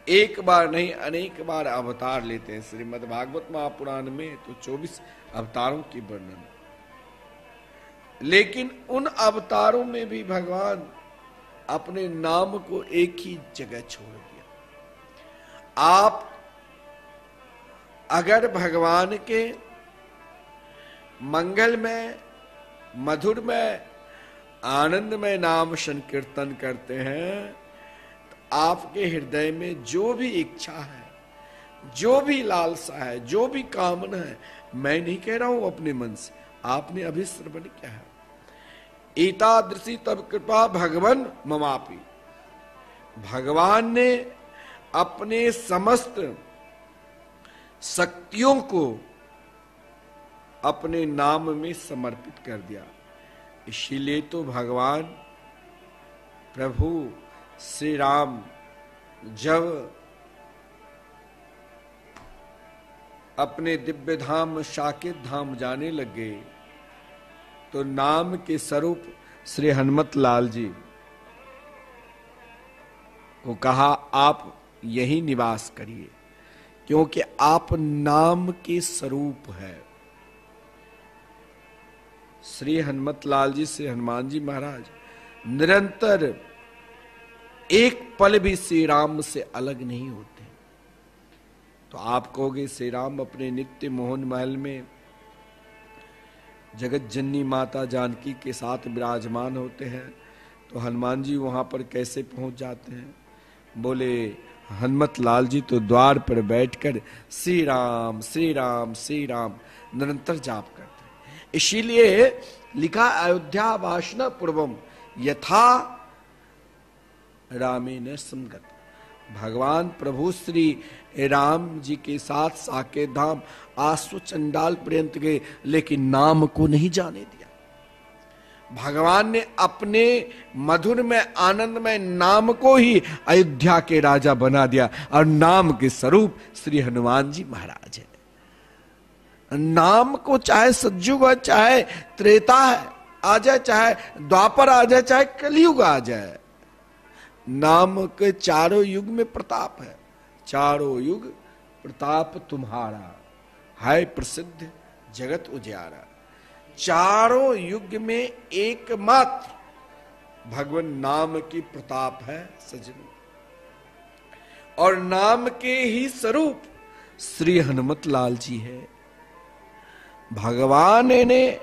एक बार नहीं अनेक बार अवतार लेते हैं। श्रीमद् भागवत महापुराण में तो 24 अवतारों की वर्णन, लेकिन उन अवतारों में भी भगवान अपने नाम को एक ही जगह छोड़ दिया। आप अगर भगवान के मंगलमय, मधुरमय, आनंदमय नाम संकीर्तन करते हैं, तो आपके हृदय में जो भी इच्छा है, जो भी लालसा है, जो भी कामना है, मैं नहीं कह रहा हूं अपने मन से, आपने अभी श्रवण किया है, एतादृशी तब कृपा भगवन ममापि। भगवान ने अपने समस्त शक्तियों को अपने नाम में समर्पित कर दिया। इसीलिए तो भगवान प्रभु श्री राम जब अपने दिव्य धाम साकेत धाम जाने लगे, तो नाम के स्वरूप श्री हनुमत लाल जी को कहा, आप यही निवास करिए, क्योंकि आप नाम के स्वरूप है। श्री हनुमत लाल जी से हनुमान जी महाराज निरंतर एक पल भी श्री राम से अलग नहीं होते। तो आप कहोगे श्री राम अपने नित्य मोहन महल में जगत जननी माता जानकी के साथ विराजमान होते हैं, तो हनुमान जी वहां पर कैसे पहुंच जाते हैं? बोले हनुमत लाल जी तो द्वार पर बैठकर श्री राम श्री राम श्री राम निरंतर जाप करते हैं। इसीलिए लिखा, अयोध्या वासना पूर्वम यथा रामेण संगत। भगवान प्रभु श्री राम जी के साथ साकेत धाम आश्व चंडाल पर्यंत गए, लेकिन नाम को नहीं जाने दिया। भगवान ने अपने मधुर में आनंद में नाम को ही अयोध्या के राजा बना दिया, और नाम के स्वरूप श्री हनुमान जी महाराज है। नाम को चाहे सतयुग हो, चाहे त्रेता है आ जाए, चाहे द्वापर आ जाए, चाहे कलयुग आ जाए, नाम के चारों युग में प्रताप है। चारों युग प्रताप तुम्हारा है प्रसिद्ध जगत उजियारा। चारों युग में एकमात्र भगवान नाम की प्रताप है सजनों, और नाम के ही स्वरूप श्री हनुमत लाल जी है। भगवान ने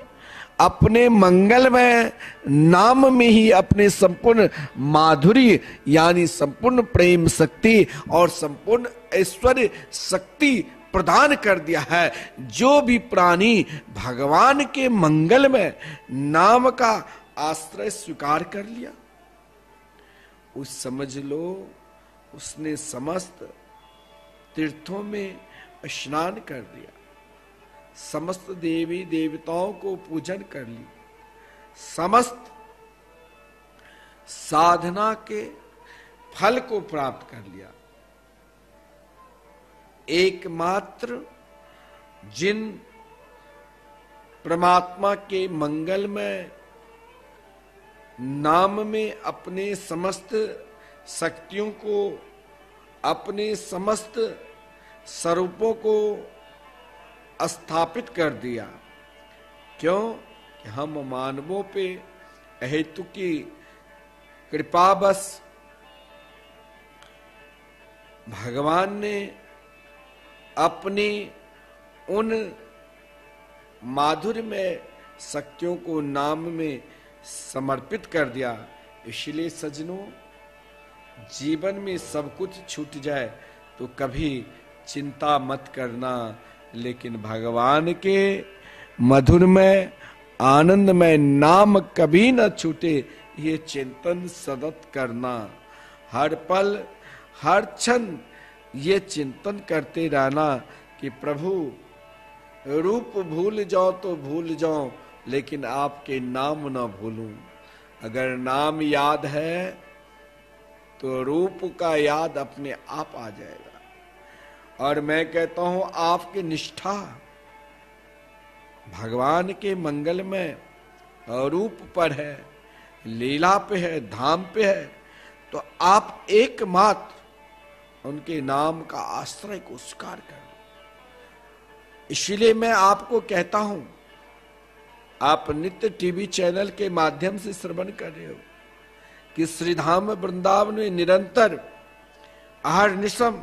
अपने मंगल में नाम में ही अपने संपूर्ण माधुर्य यानी संपूर्ण प्रेम शक्ति और संपूर्ण ऐश्वर्य शक्ति प्रदान कर दिया है। जो भी प्राणी भगवान के मंगल में नाम का आश्रय स्वीकार कर लिया, उस समझ लो उसने समस्त तीर्थों में स्नान कर दिया, समस्त देवी देवताओं को पूजन कर ली, समस्त साधना के फल को प्राप्त कर लिया। एकमात्र जिन परमात्मा के मंगल में नाम में अपने समस्त शक्तियों को, अपने समस्त स्वरूपों को स्थापित कर दिया। क्यों कि हम मानवों पे अहेतु की कृपा बस भगवान ने अपनी उन माधुर्य में शक्तियों को नाम में समर्पित कर दिया। इसलिए सजनों, जीवन में सब कुछ छूट जाए तो कभी चिंता मत करना, लेकिन भगवान के मधुर में आनंद में नाम कभी न छूटे, ये चिंतन सतत करना। हर पल हर क्षण ये चिंतन करते रहना कि प्रभु रूप भूल जाओ तो भूल जाओ, लेकिन आपके नाम न भूलूं। अगर नाम याद है तो रूप का याद अपने आप आ जाएगा। और मैं कहता हूं आपकी निष्ठा भगवान के मंगल में रूप पर है, लीला पे है, धाम पे है, तो आप एकमात्र उनके नाम का आश्रय को स्वीकार कर लो। इसलिए मैं आपको कहता हूं, आप नित्य टीवी चैनल के माध्यम से श्रवण कर रहे हो कि श्रीधाम वृंदावन में निरंतर अहर्निशम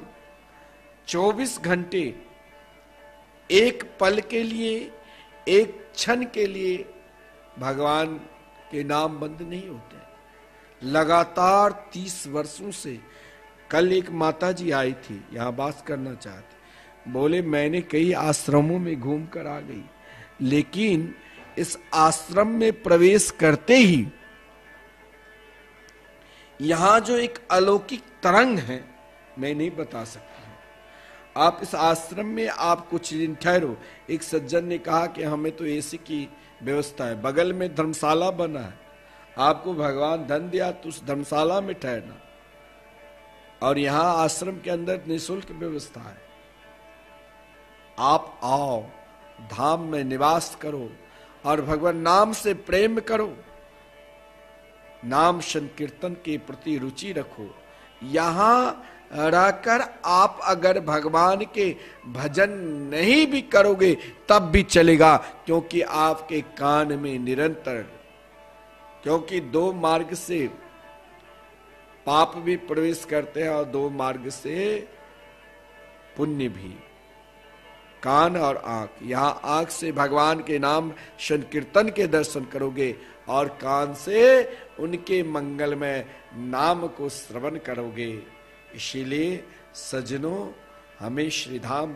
24 घंटे एक पल के लिए, एक क्षण के लिए भगवान के नाम बंद नहीं होते। लगातार 30 वर्षों से। कल एक माता जी आई थी, यहां बात करना चाहती, बोले मैंने कई आश्रमों में घूम कर आ गई, लेकिन इस आश्रम में प्रवेश करते ही यहां जो एक अलौकिक तरंग है, मैं नहीं बता सकती। आप इस आश्रम में आप कुछ दिन ठहरो। एक सज्जन ने कहा कि हमें तो एसी की व्यवस्था है, बगल में धर्मशाला बना है, आपको भगवान धन दिया तो उस धर्मशाला में ठहरना, और यहां आश्रम के अंदर निःशुल्क व्यवस्था है। आप आओ, धाम में निवास करो और भगवान नाम से प्रेम करो, नाम संकीर्तन के प्रति रुचि रखो। यहां रहकर आप अगर भगवान के भजन नहीं भी करोगे तब भी चलेगा, क्योंकि आपके कान में निरंतर, क्योंकि 2 मार्ग से पाप भी प्रवेश करते हैं और 2 मार्ग से पुण्य भी, कान और आंख। यहां आंख से भगवान के नाम संकीर्तन के दर्शन करोगे और कान से उनके मंगल में नाम को श्रवण करोगे। इसीलिए सज्जनों, हमें श्रीधाम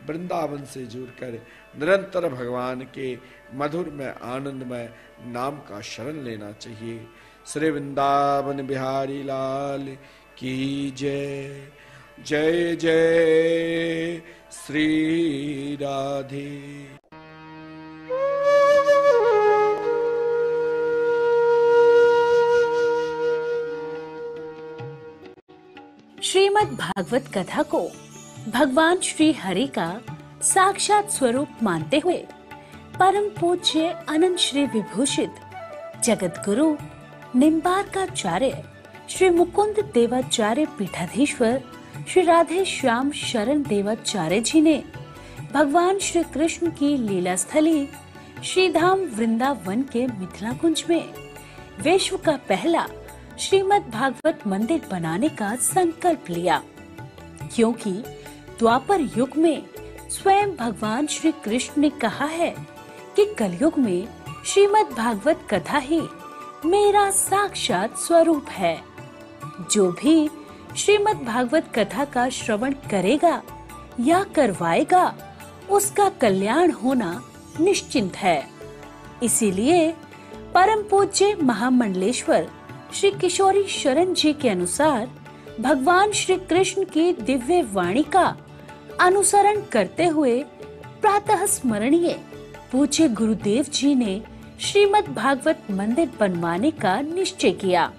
वृंदावन से जुड़कर निरंतर भगवान के मधुर में आनंद में नाम का शरण लेना चाहिए। श्री वृंदावन बिहारी लाल की जय। जय जय श्री राधे। श्रीमद् भागवत कथा को भगवान श्री हरि का साक्षात स्वरूप मानते हुए परम पूज्य अनंत श्री विभूषित जगत गुरु निम्बार्काचार्य श्री मुकुंद देवाचार्य पीठाधीश्वर श्री राधे श्याम शरण देवाचार्य जी ने भगवान श्री कृष्ण की लीला स्थली श्रीधाम वृंदावन के मिथिला कुंज में विश्व का पहला श्रीमद् भागवत मंदिर बनाने का संकल्प लिया, क्योंकि द्वापर युग में स्वयं भगवान श्री कृष्ण ने कहा है कि कलयुग में श्रीमद् भागवत कथा ही मेरा साक्षात स्वरूप है। जो भी श्रीमद् भागवत कथा का श्रवण करेगा या करवाएगा उसका कल्याण होना निश्चिंत है। इसीलिए परम पूज्य महामंडलेश्वर श्री किशोरी शरण जी के अनुसार भगवान श्री कृष्ण की दिव्य वाणी का अनुसरण करते हुए प्रातः स्मरणीय पूज्य गुरुदेव जी ने श्रीमद् भागवत मंदिर बनवाने का निश्चय किया।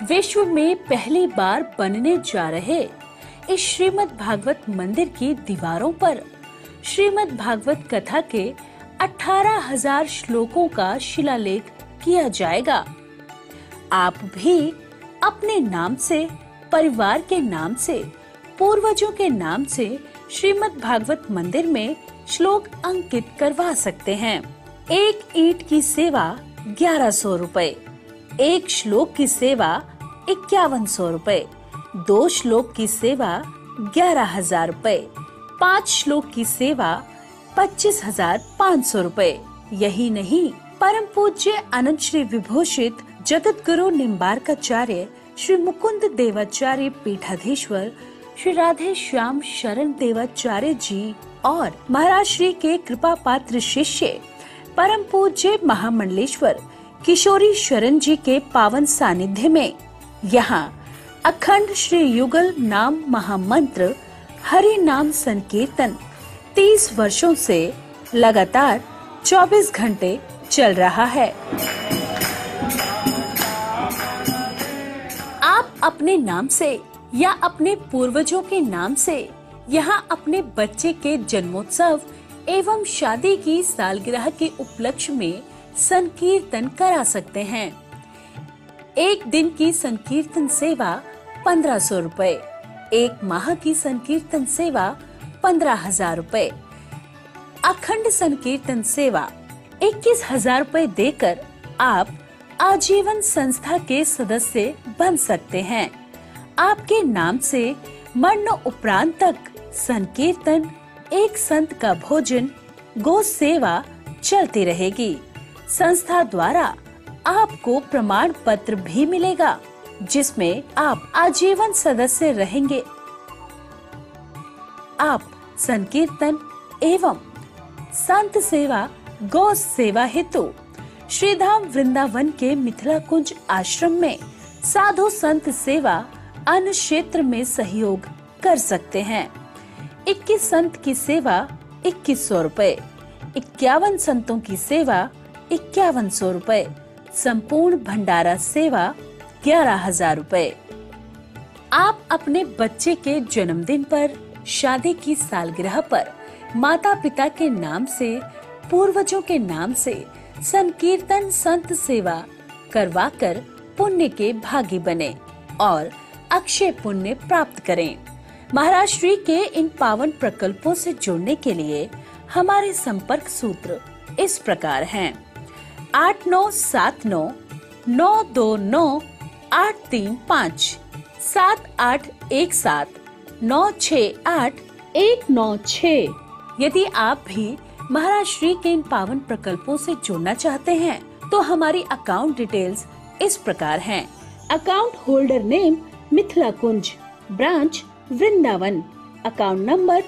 विश्व में पहली बार बनने जा रहे इस श्रीमद् भागवत मंदिर की दीवारों पर श्रीमद् भागवत कथा के 18,000 श्लोकों का शिलालेख किया जाएगा। आप भी अपने नाम से, परिवार के नाम से, पूर्वजों के नाम से श्रीमद् भागवत मंदिर में श्लोक अंकित करवा सकते हैं। एक ईंट की सेवा 1100 रुपए, एक श्लोक की सेवा 5100 रुपए, 2 श्लोक की सेवा 11,000 रुपए, 5 श्लोक की सेवा 25,500 रुपए। यही नहीं, परम पूज्य अनंत श्री विभूषित जगत गुरु निम्बार्काचार्य श्री मुकुंद देवाचार्य पीठाधीश्वर श्री राधे श्याम शरण देवाचार्य जी और महाराज श्री के कृपा पात्र शिष्य परम पूज्य महामंडलेश्वर किशोरी शरण जी के पावन सानिध्य में यहाँ अखंड श्री युगल नाम महामंत्र हरि नाम संकीर्तन 30 वर्षों से लगातार 24 घंटे चल रहा है। आप अपने नाम से या अपने पूर्वजों के नाम से यहाँ अपने बच्चे के जन्मोत्सव एवं शादी की सालगिरह के उपलक्ष्य में संकीर्तन करा सकते हैं। एक दिन की संकीर्तन सेवा 1500 रुपए, एक माह की संकीर्तन सेवा 15,000 रुपए, अखंड संकीर्तन सेवा 21,000 रुपए देकर आप आजीवन संस्था के सदस्य बन सकते हैं। आपके नाम से मरण उपरांत तक संकीर्तन, एक संत का भोजन, गो सेवा चलती रहेगी। संस्था द्वारा आपको प्रमाण पत्र भी मिलेगा, जिसमें आप आजीवन सदस्य रहेंगे। आप संकीर्तन एवं संत सेवा, गौ सेवा हेतु श्रीधाम वृंदावन के मिथिला कुंज आश्रम में साधु संत सेवा अन्य क्षेत्र में सहयोग कर सकते हैं। 21 संत की सेवा 2100 रुपए, 51 संतों की सेवा 5100 रुपए, संपूर्ण भंडारा सेवा 11,000 रुपए। आप अपने बच्चे के जन्मदिन पर, शादी की सालगिरह पर माता पिता के नाम से, पूर्वजों के नाम से संकीर्तन संत सेवा करवाकर पुण्य के भागी बने और अक्षय पुण्य प्राप्त करें। महाराज श्री के इन पावन प्रकल्पों से जुड़ने के लिए हमारे संपर्क सूत्र इस प्रकार हैं: 8979 929 835, 7817 968 196। यदि आप भी महाराज श्री के इन पावन प्रकल्पों से जुड़ना चाहते हैं तो हमारी अकाउंट डिटेल्स इस प्रकार हैं: account holder name Mithila Kunj, branch Vrindavan, account number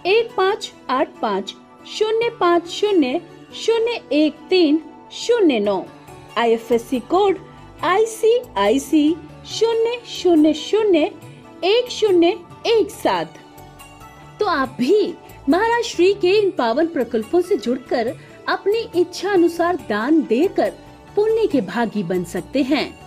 158505001309, IFSC code ICIC 0001017। तो आप भी महाराज श्री के इन पावन प्रकल्पों से जुड़कर अपनी इच्छा अनुसार दान देकर पुण्य के भागी बन सकते हैं।